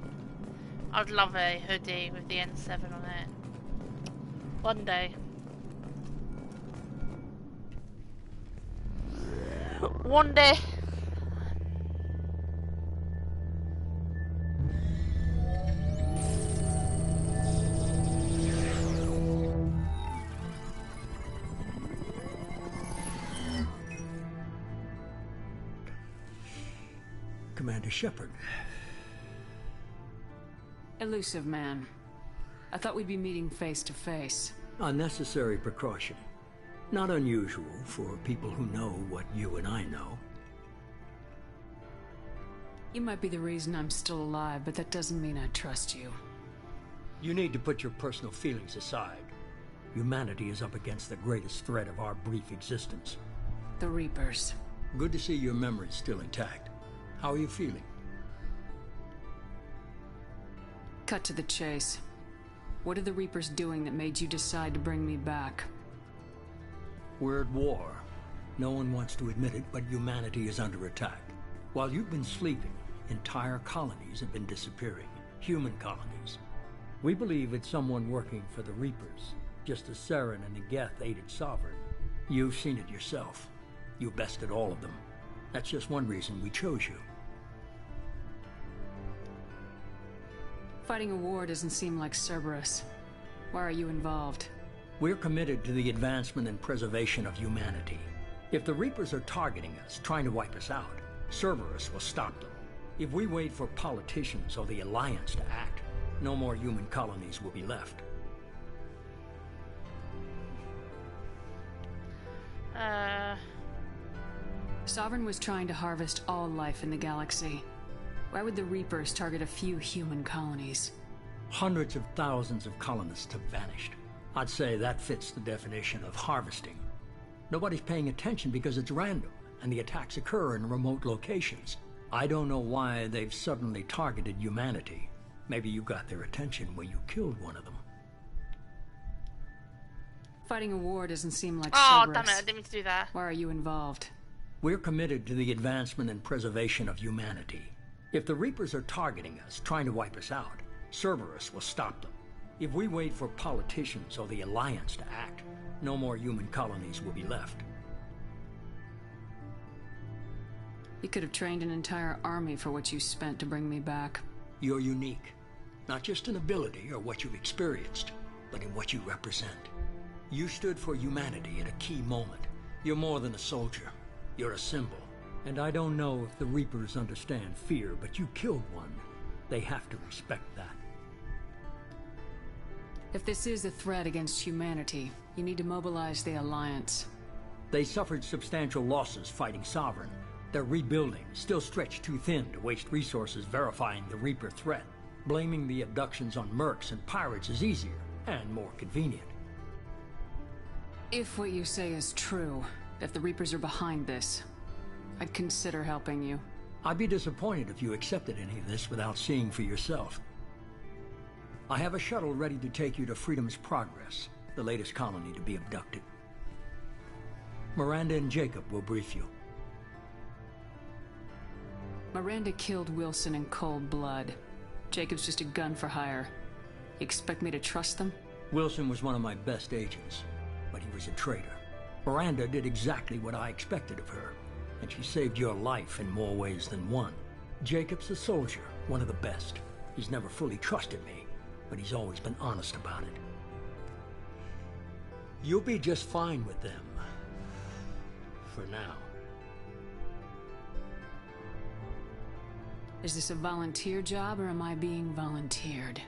I'd love a hoodie with the N7 on it. One day. One day. Commander Shepard. Illusive Man. I thought we'd be meeting face to face. Unnecessary precaution. Not unusual for people who know what you and I know. You might be the reason I'm still alive, but that doesn't mean I trust you. You need to put your personal feelings aside. Humanity is up against the greatest threat of our brief existence. The Reapers. Good to see your memory's still intact. How are you feeling? Cut to the chase. What are the Reapers doing that made you decide to bring me back? We're at war. No one wants to admit it, but humanity is under attack. While you've been sleeping, entire colonies have been disappearing. Human colonies. We believe it's someone working for the Reapers, just as Saren and Negeth aided Sovereign. You've seen it yourself. You bested all of them. That's just one reason we chose you. Fighting a war doesn't seem like Cerberus. Why are you involved? We're committed to the advancement and preservation of humanity. If the Reapers are targeting us, trying to wipe us out, Cerberus will stop them. If we wait for politicians or the Alliance to act, no more human colonies will be left. Sovereign was trying to harvest all life in the galaxy. Why would the Reapers target a few human colonies? Hundreds of thousands of colonists have vanished. I'd say that fits the definition of harvesting. Nobody's paying attention because it's random, and the attacks occur in remote locations. I don't know why they've suddenly targeted humanity. Maybe you got their attention when you killed one of them. Fighting a war doesn't seem like Oh, Cerberus. damn it, I didn't mean to do that. Why are you involved? We're committed to the advancement and preservation of humanity. If the Reapers are targeting us, trying to wipe us out, Cerberus will stop them. If we wait for politicians or the Alliance to act, no more human colonies will be left. You could have trained an entire army for what you spent to bring me back. You're unique, not just in ability or what you've experienced, but in what you represent. You stood for humanity at a key moment. You're more than a soldier. You're a symbol. And I don't know if the Reapers understand fear, but you killed one. They have to respect that. If this is a threat against humanity, you need to mobilize the Alliance. They suffered substantial losses fighting Sovereign. They're rebuilding, still stretched too thin to waste resources verifying the Reaper threat. Blaming the abductions on mercs and pirates is easier, and more convenient. If what you say is true, if the Reapers are behind this, I'd consider helping you. I'd be disappointed if you accepted any of this without seeing for yourself. I have a shuttle ready to take you to Freedom's Progress, the latest colony to be abducted. Miranda and Jacob will brief you. Miranda killed Wilson in cold blood. Jacob's just a gun for hire. You expect me to trust them? Wilson was one of my best agents, but he was a traitor. Miranda did exactly what I expected of her, and she saved your life in more ways than one. Jacob's a soldier, one of the best. He's never fully trusted me, but he's always been honest about it. You'll be just fine with them. For now. Is this a volunteer job, or am I being volunteered?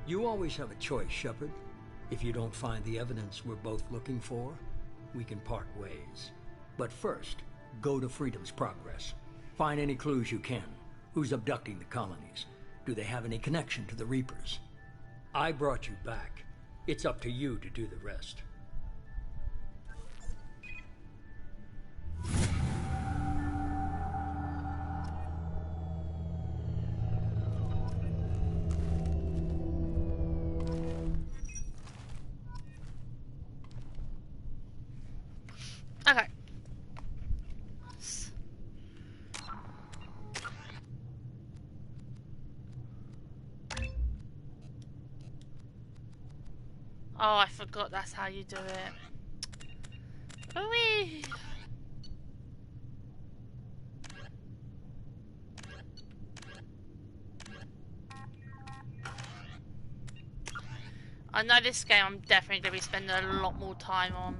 You always have a choice, Shepard. If you don't find the evidence we're both looking for, we can part ways. But first, go to Freedom's Progress. Find any clues you can. Who's abducting the colonies? Do they have any connection to the Reapers? I brought you back. It's up to you to do the rest. Okay. Oh, I forgot that's how you do it. Whee! I know this game I'm definitely going to be spending a lot more time on.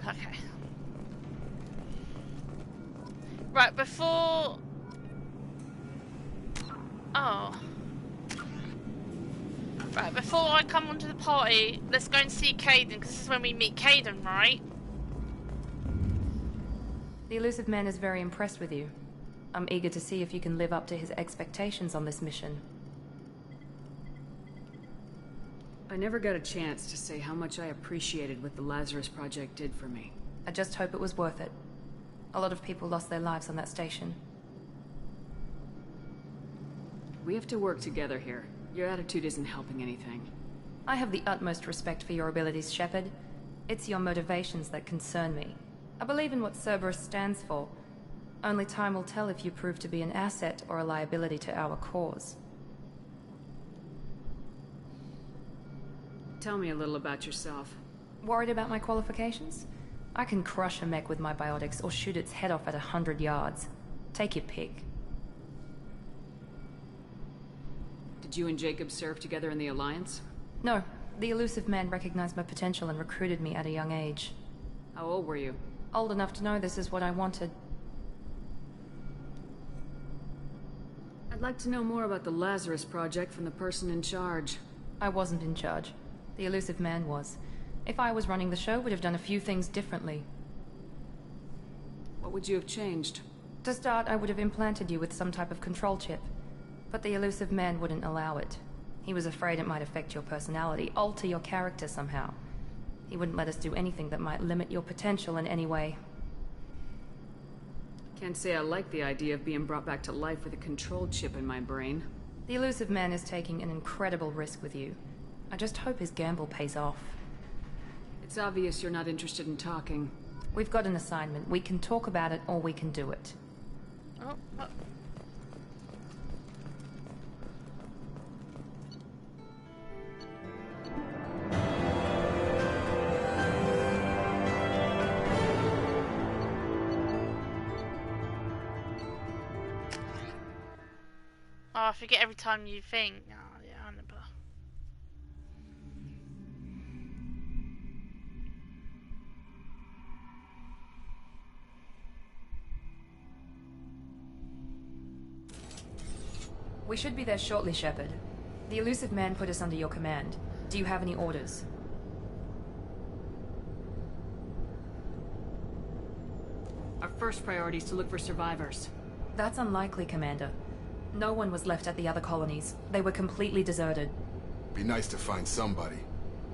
Okay. Right, before... Oh. Right, before I come onto the party, let's go and see Kaidan, because this is when we meet Kaidan, right? The Illusive Man is very impressed with you. I'm eager to see if you can live up to his expectations on this mission. I never got a chance to say how much I appreciated what the Lazarus Project did for me. I just hope it was worth it. A lot of people lost their lives on that station. We have to work together here. Your attitude isn't helping anything. I have the utmost respect for your abilities, Shepard. It's your motivations that concern me. I believe in what Cerberus stands for. Only time will tell if you prove to be an asset or a liability to our cause. Tell me a little about yourself. Worried about my qualifications? I can crush a mech with my biotics or shoot its head off at 100 yards. Take your pick. Did you and Jacob serve together in the Alliance? No. The Illusive Man recognized my potential and recruited me at a young age. How old were you? Old enough to know this is what I wanted. I'd like to know more about the Lazarus Project from the person in charge. I wasn't in charge. The Illusive Man was. If I was running the show, we'd have done a few things differently. What would you have changed? To start, I would have implanted you with some type of control chip. But the Illusive Man wouldn't allow it. He was afraid it might affect your personality, alter your character somehow. He wouldn't let us do anything that might limit your potential in any way. Can't say I like the idea of being brought back to life with a control chip in my brain. The Illusive Man is taking an incredible risk with you. I just hope his gamble pays off. It's obvious you're not interested in talking. We've got an assignment. We can talk about it, or we can do it. Oh. Oh, I forget every time you think. Oh, yeah, I remember. We should be there shortly, Shepard. The Illusive Man put us under your command. Do you have any orders? Our first priority is to look for survivors. That's unlikely, Commander. No one was left at the other colonies. They were completely deserted. Be nice to find somebody.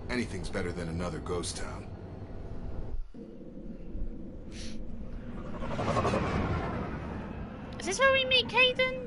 Anything's better than another ghost town. Is this where we meet Kaidan?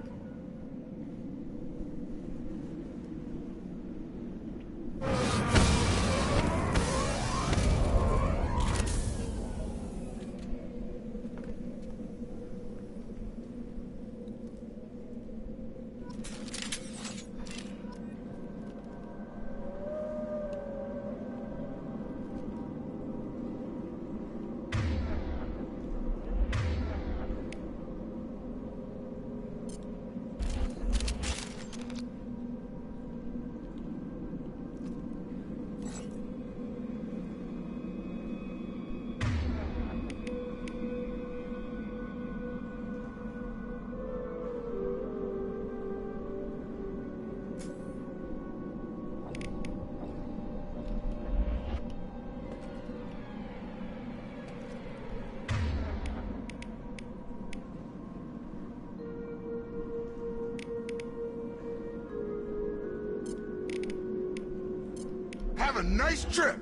Have a nice trip!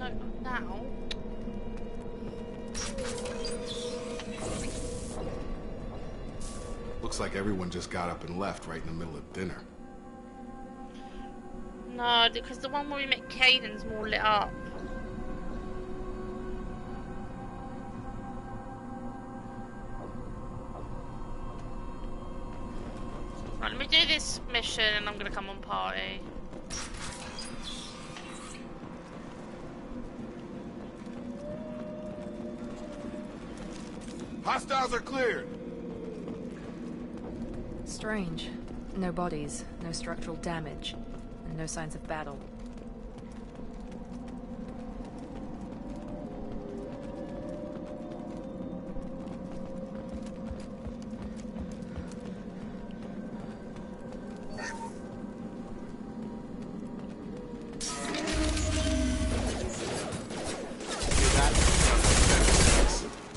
No, not now. Looks like everyone just got up and left right in the middle of dinner. No, because the one where we met Kaidan's more lit up. Right, let me do this mission and I'm gonna come on party. Hostiles are cleared! Strange. No bodies, no structural damage, and no signs of battle.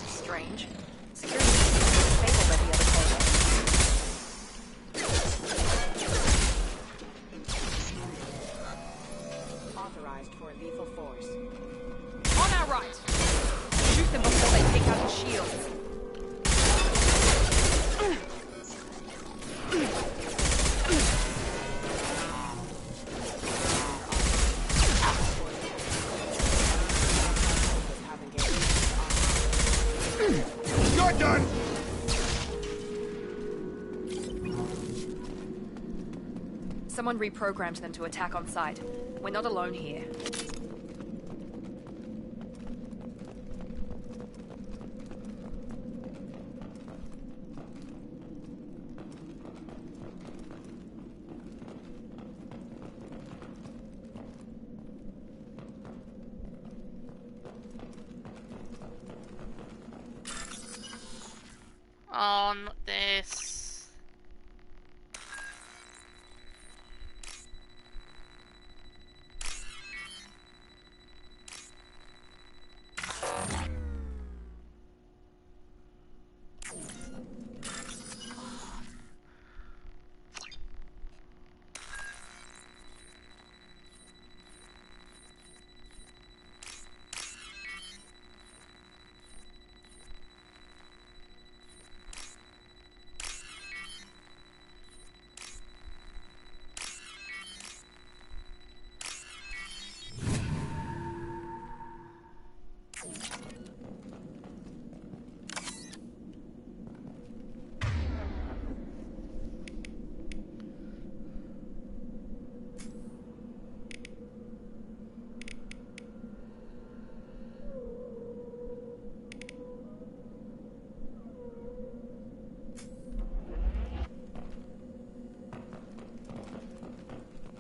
Strange. Security disabled at the other corner. Authorized for lethal force. On our right! Shoot them before they take out the shields. You're done! Someone reprogrammed them to attack on sight. We're not alone here. On this.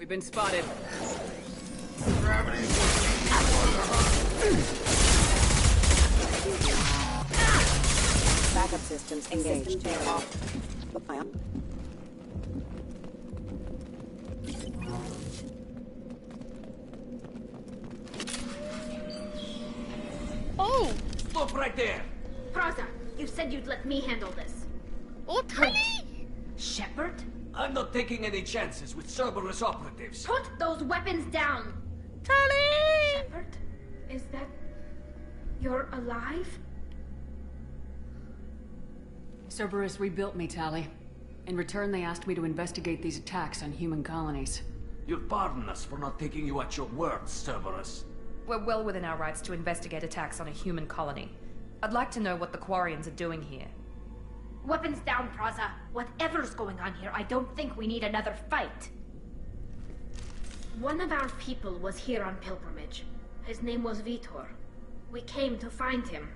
You've been spotted. Backup systems engaged. Oh! Stop right there! Praza, you said you'd let me handle this. Oh, Tali! Shepard? I'm not taking any chances with Cerberus operatives. Put those weapons down! Tali! Shepard? Is that... you're alive? Cerberus rebuilt me, Tali. In return, they asked me to investigate these attacks on human colonies. You'll pardon us for not taking you at your word, Cerberus. We're well within our rights to investigate attacks on a human colony. I'd like to know what the Quarians are doing here. Weapons down, Praza. Whatever's going on here, I don't think we need another fight. One of our people was here on pilgrimage. His name was Vitor. We came to find him.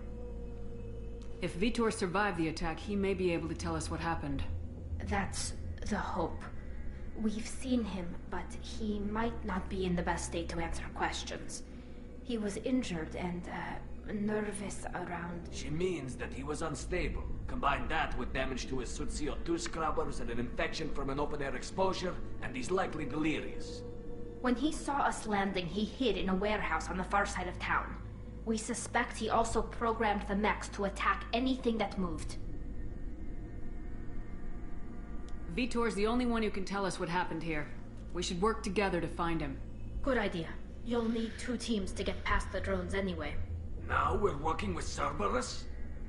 If Vitor survived the attack, he may be able to tell us what happened. That's the hope. We've seen him, but he might not be in the best state to answer questions. He was injured and, nervous around... She means that he was unstable. Combine that with damage to his suit CO2 scrubbers and an infection from an open-air exposure, and he's likely delirious. When he saw us landing, he hid in a warehouse on the far side of town. We suspect he also programmed the mechs to attack anything that moved. Vitor's the only one who can tell us what happened here. We should work together to find him. Good idea. You'll need 2 teams to get past the drones anyway. Now we're working with Cerberus?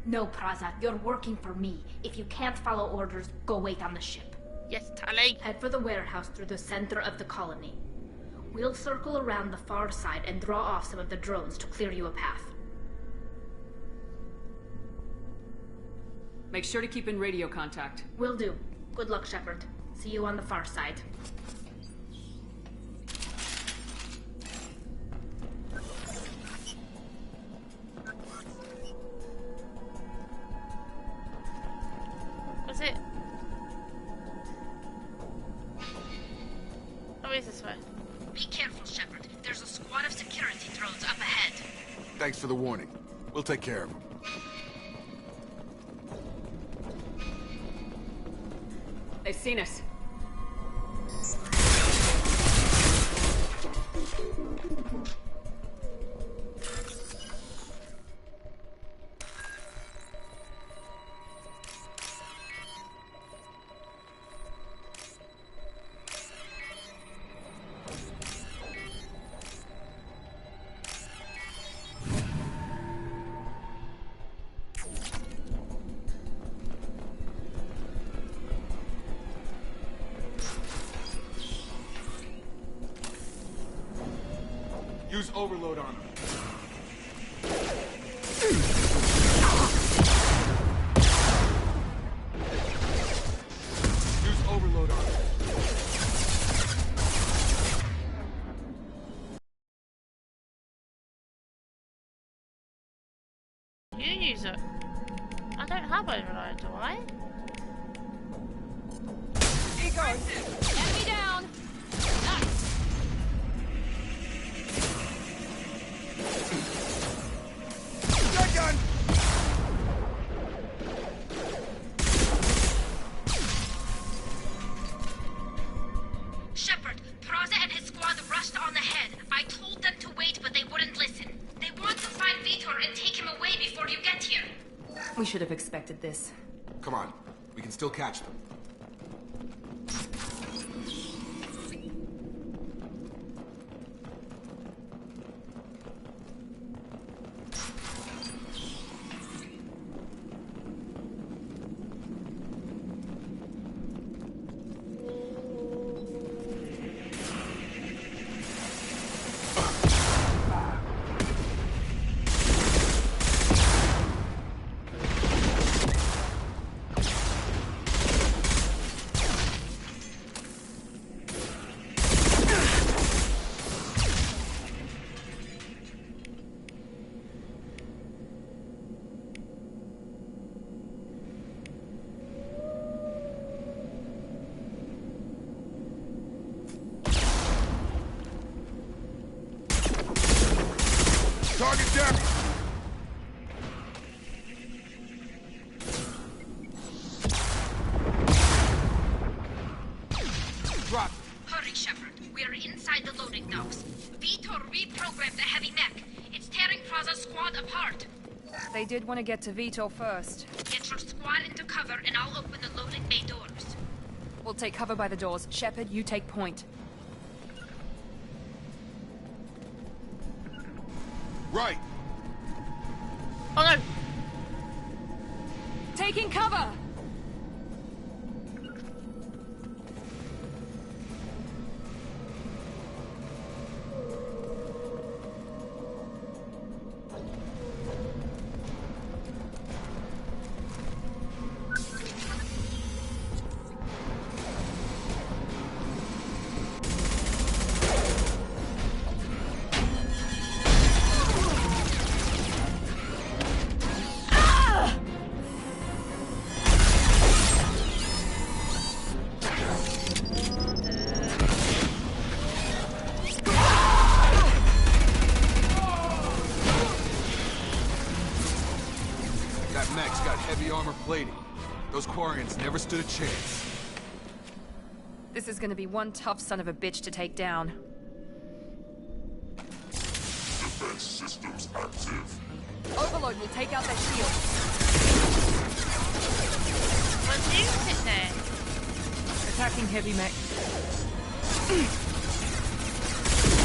No, Praza. You're working for me. If you can't follow orders, go wait on the ship. Yes, Tali. Head for the warehouse through the center of the colony. We'll circle around the far side and draw off some of the drones to clear you a path. Make sure to keep in radio contact. Will do. Good luck, Shepard. See you on the far side. Was it? Oh, is this way? Be careful, Shepard. There's a squad of security drones up ahead. Thanks for the warning. We'll take care of them. They've seen us. Use overload on them. Use overload on them. You use it. I don't have overload, do I? Enemy down! Nice! Shotgun! Shepard, Praza and his squad rushed on ahead. I told them to wait, but they wouldn't listen. They want to find Vitor and take him away before you get here. We should have expected this. Come on. We can still catch them. Target down! Drop. Hurry, Shepard. We are inside the loading docks. Vitor reprogrammed the heavy mech. It's tearing Praza's squad apart. They did want to get to Vitor first. Get your squad into cover and I'll open the loading bay doors. We'll take cover by the doors. Shepard, you take point. Right. Oh no! Taking cover! Plating. Those Quarians never stood a chance. This is gonna be one tough son of a bitch to take down. Defense systems active. Overload will take out their shield. What's it there? Attacking heavy mech.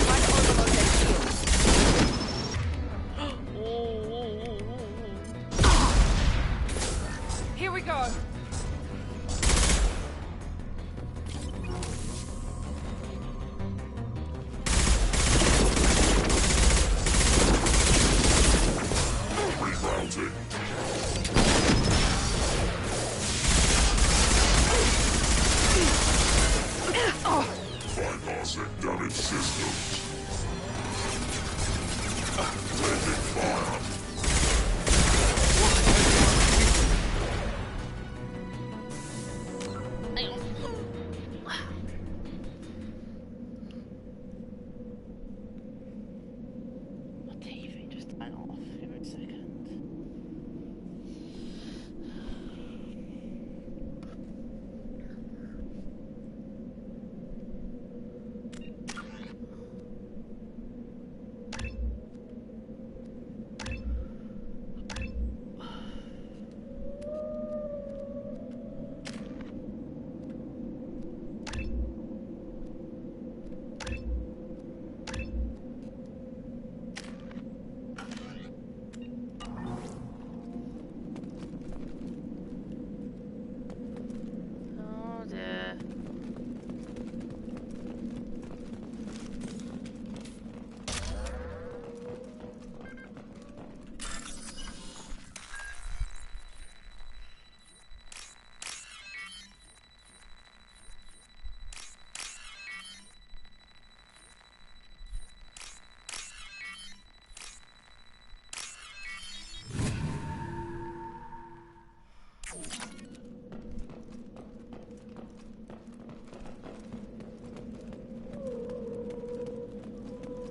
Try to overload their shield. Here we go. Rerouting. Bypassing damaged systems. Taking fire.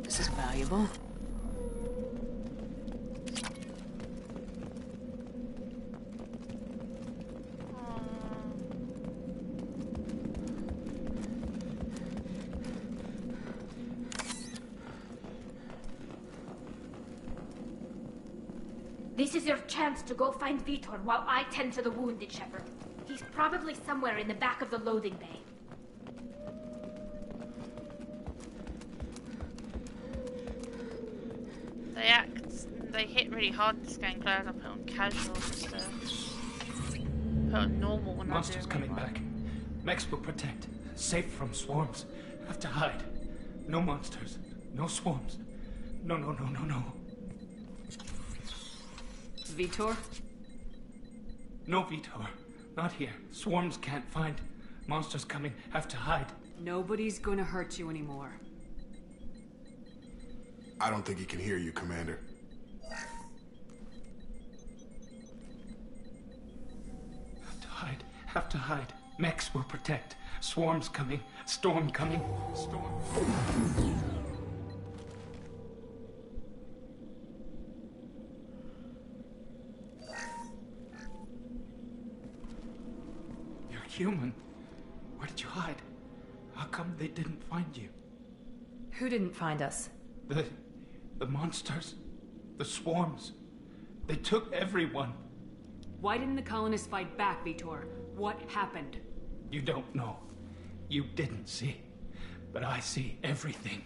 This is valuable. This is your chance to go find Vitor while I tend to the wounded, Shepard. He's probably somewhere in the back of the loading bay. They hit really hard in this game. Glad I put on casual just to put on normal when Monsters coming back. Mechs will protect. Safe from swarms. Have to hide. No monsters. No swarms. No. Vitor? No Vitor. Not here. Swarms can't find. Monsters coming. Have to hide. Nobody's gonna hurt you anymore. I don't think he can hear you, Commander. Have to hide. Mechs will protect. Swarms coming. Storm coming. Storm. human. Where did you hide? How come they didn't find you? Who didn't find us? The monsters. The swarms. They took everyone. Why didn't the colonists fight back, Vitor? What happened? You don't know. You didn't see. But I see everything.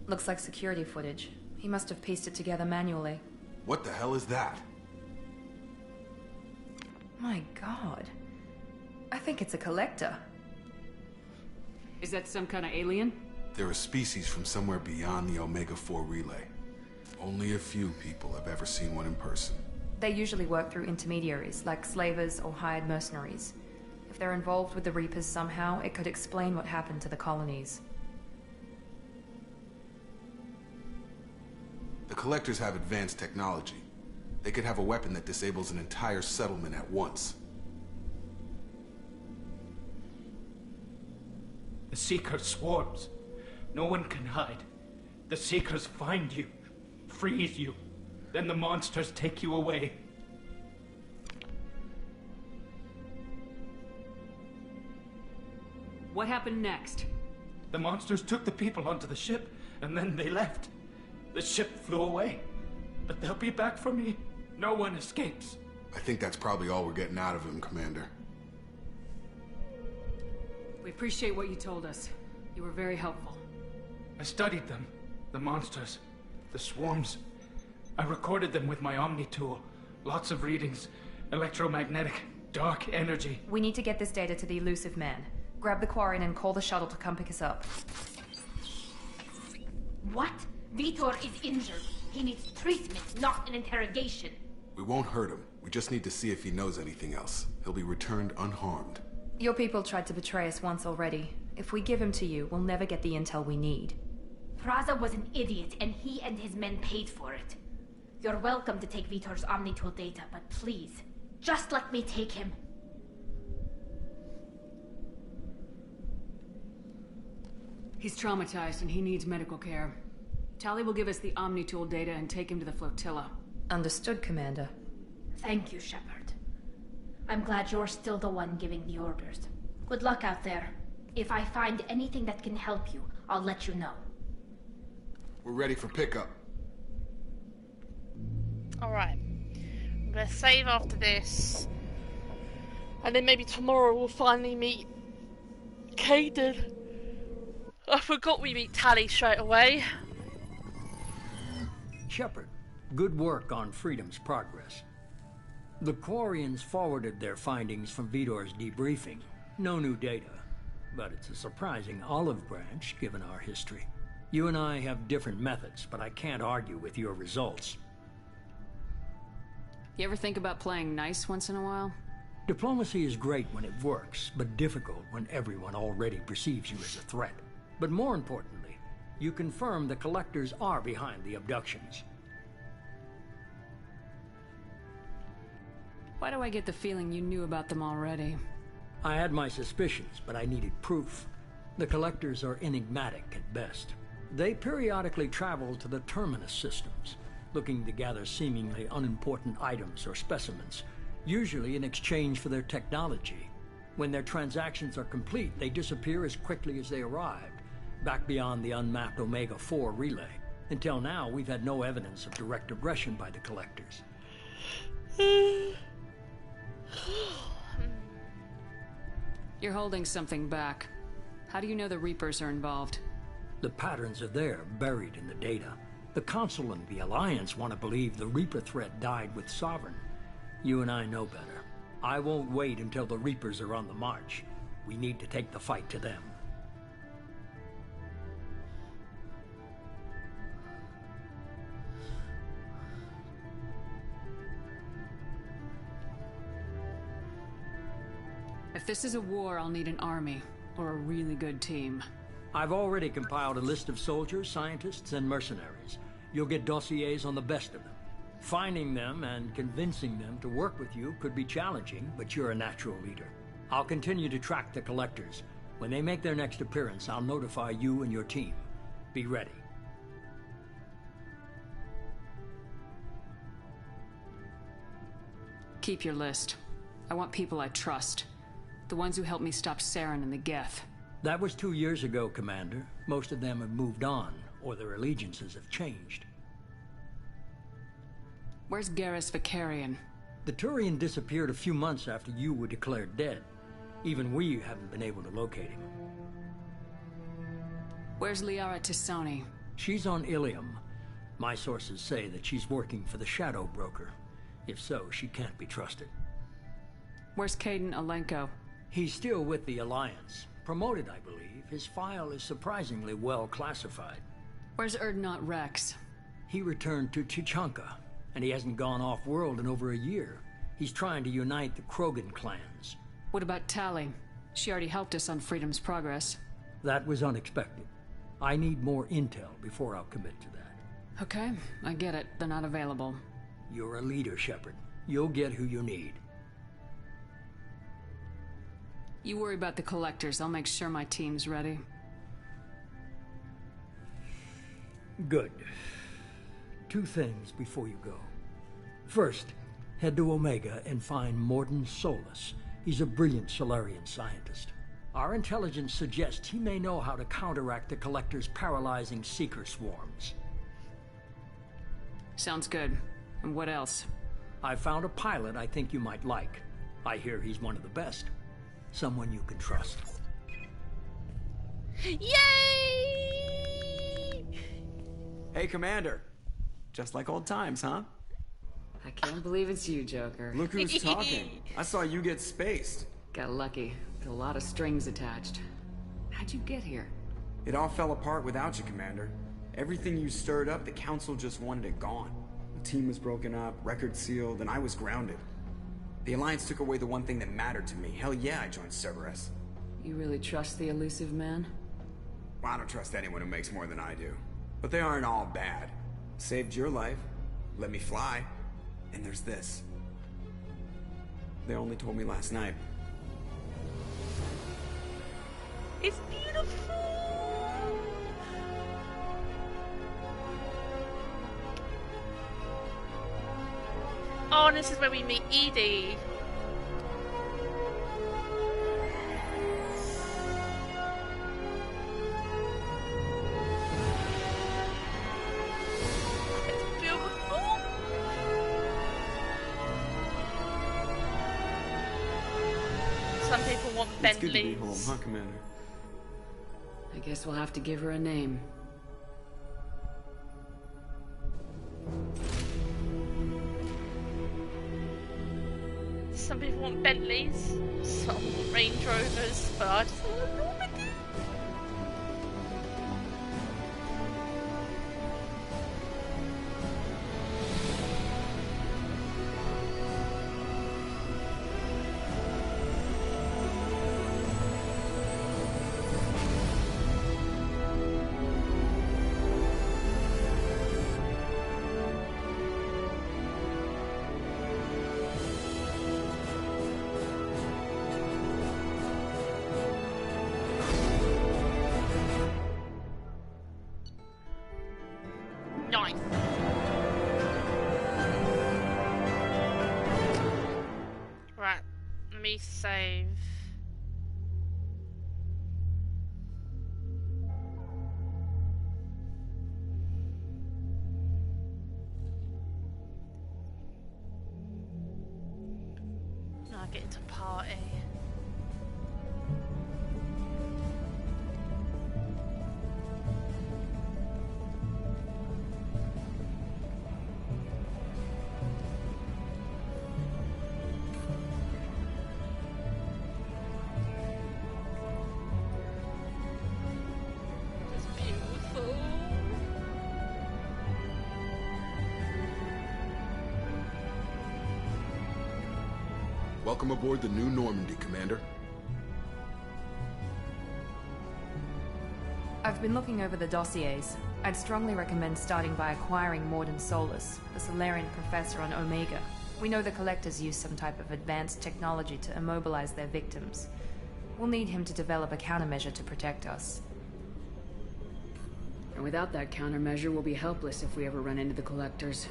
Looks like security footage. He must have pieced it together manually. What the hell is that? My god. I think it's a collector. Is that some kind of alien? They're a species from somewhere beyond the Omega-4 relay. Only a few people have ever seen one in person. They usually work through intermediaries, like slavers or hired mercenaries. If they're involved with the Reapers somehow, it could explain what happened to the colonies. The Collectors have advanced technology. They could have a weapon that disables an entire settlement at once. The Seekers swarms. No one can hide. The Seekers find you, freeze you. Then the monsters take you away. What happened next? The monsters took the people onto the ship, and then they left. The ship flew away. But they'll be back for me. No one escapes. I think that's probably all we're getting out of him, Commander. We appreciate what you told us. You were very helpful. I studied them. The monsters. The swarms. I recorded them with my Omni tool. Lots of readings. Electromagnetic. Dark energy. We need to get this data to the Elusive Man. Grab the Quarian and call the shuttle to come pick us up. What? Vitor is injured. He needs treatment, not an interrogation. We won't hurt him. We just need to see if he knows anything else. He'll be returned unharmed. Your people tried to betray us once already. If we give him to you, we'll never get the intel we need. Praza was an idiot, and he and his men paid for it. You're welcome to take Vitor's Omnitool data, but please, just let me take him. He's traumatized and he needs medical care. Tali will give us the Omnitool data and take him to the flotilla. Understood, Commander. Thank you, Shepard. I'm glad you're still the one giving the orders. Good luck out there. If I find anything that can help you, I'll let you know. We're ready for pickup. Alright. I'm gonna save after this. And then maybe tomorrow we'll finally meet Kaidan. I forgot we meet Tali straight away. Shepard, good work on Freedom's progress. The Quarians forwarded their findings from Vitor's debriefing. No new data, but it's a surprising olive branch given our history. You and I have different methods, but I can't argue with your results. You ever think about playing nice once in a while? Diplomacy is great when it works, but difficult when everyone already perceives you as a threat. But more importantly, you confirm the Collectors are behind the abductions. Why do I get the feeling you knew about them already? I had my suspicions, but I needed proof. The Collectors are enigmatic at best. They periodically travel to the Terminus systems, looking to gather seemingly unimportant items or specimens, usually in exchange for their technology. When their transactions are complete, they disappear as quickly as they arrived, back beyond the unmapped Omega-4 relay. Until now, we've had no evidence of direct aggression by the Collectors. You're holding something back. How do you know the Reapers are involved? The patterns are there, buried in the data. The Council and the Alliance want to believe the Reaper threat died with Sovereign. You and I know better. I won't wait until the Reapers are on the march. We need to take the fight to them. If this is a war, I'll need an army, or a really good team. I've already compiled a list of soldiers, scientists, and mercenaries. You'll get dossiers on the best of them. Finding them and convincing them to work with you could be challenging, but you're a natural leader. I'll continue to track the Collectors. When they make their next appearance, I'll notify you and your team. Be ready. Keep your list. I want people I trust. The ones who helped me stop Saren and the Geth. That was 2 years ago, Commander. Most of them have moved on, or their allegiances have changed. Where's Garrus Vakarian? The Turian disappeared a few months after you were declared dead. Even we haven't been able to locate him. Where's Liara T'Soni? She's on Ilium. My sources say that she's working for the Shadow Broker. If so, she can't be trusted. Where's Kaidan Alenko? He's still with the Alliance. Promoted, I believe. His file is surprisingly well classified. Where's Urdnot Rex? He returned to Tuchanka, and he hasn't gone off-world in over a year. He's trying to unite the Krogan clans. What about Tali? She already helped us on Freedom's Progress. That was unexpected. I need more intel before I'll commit to that. Okay, I get it. They're not available. You're a leader, Shepard. You'll get who you need. You worry about the Collectors. I'll make sure my team's ready. Good. 2 things before you go. First, head to Omega and find Mordin Solus. He's a brilliant Solarian scientist. Our intelligence suggests he may know how to counteract the Collector's paralyzing Seeker swarms. Sounds good. And what else? I found a pilot I think you might like. I hear he's one of the best. Someone you can trust. Yay! Hey, Commander. Just like old times, huh? I can't believe it's you, Joker. Look who's talking. I saw you get spaced. Got lucky. With a lot of strings attached. How'd you get here? It all fell apart without you, Commander. Everything you stirred up, the Council just wanted it gone. The team was broken up, record sealed, and I was grounded. The Alliance took away the one thing that mattered to me. Hell yeah, I joined Cerberus. You really trust the elusive man? Well, I don't trust anyone who makes more than I do. But they aren't all bad. Saved your life, let me fly, and there's this. They only told me last night. It's beautiful! Oh, and this is where we meet Edie. It's beautiful. Some people want It's good to be Bentleys. home, huh, Commander? I guess we'll have to give her a name. Some people want Bentleys, some want Range Rovers, but I just want Normandy. Nice. Right, let me save. Now get into party. It's beautiful. Welcome aboard the New Normandy, Commander. I've been looking over the dossiers. I'd strongly recommend starting by acquiring Mordin Solus, the Solarian professor on Omega. We know the Collectors use some type of advanced technology to immobilize their victims. We'll need him to develop a countermeasure to protect us. And without that countermeasure, we'll be helpless if we ever run into the Collectors.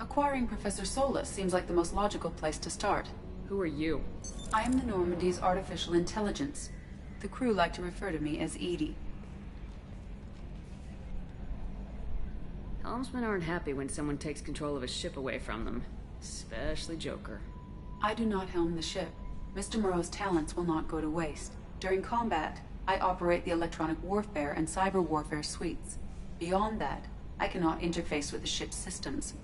Acquiring Professor Solus seems like the most logical place to start. Who are you? I am the Normandy's artificial intelligence. The crew like to refer to me as Edie. Helmsmen aren't happy when someone takes control of a ship away from them. Especially Joker. I do not helm the ship. Mr. Moreau's talents will not go to waste. During combat, I operate the electronic warfare and cyber warfare suites. Beyond that, I cannot interface with the ship's systems.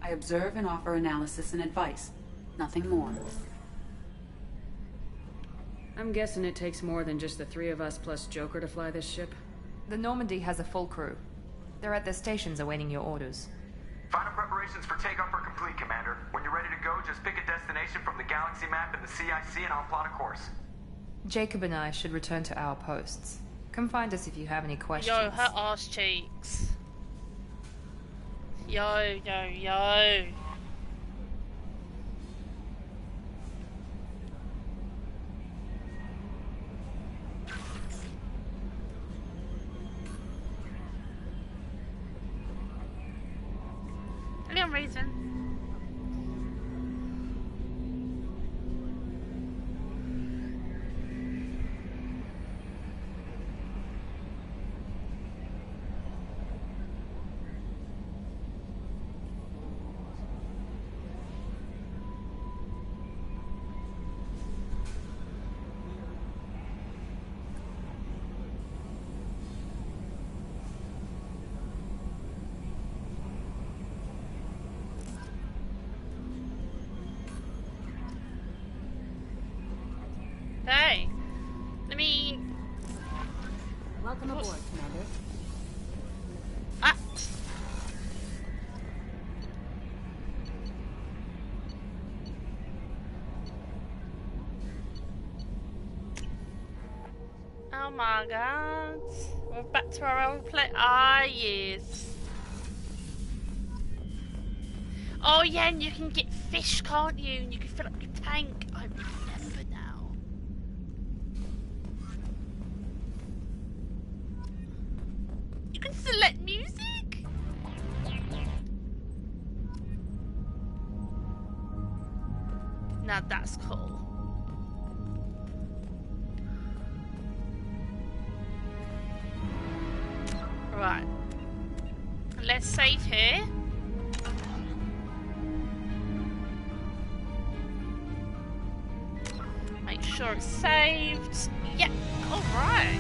I observe and offer analysis and advice. Nothing more. I'm guessing it takes more than just the three of us plus Joker to fly this ship? The Normandy has a full crew. They're at their stations awaiting your orders. Final preparations for takeoff are complete, Commander. When you're ready to go, just pick a destination from the galaxy map and the CIC and I'll plot a course. Jacob and I should return to our posts. Come find us if you have any questions. Yo, her arse cheeks. Yo, yo, yo. Any reason. Hey, let me... Welcome aboard, Commander. Ah! Oh my god. We're back to our old place. Ah, yes. Oh yeah, and you can get fish, can't you? And you can fill up your tank. I remember now. You can select music? Now that's cool. Right. Let's save here. Make sure it's saved. Yep. Alright.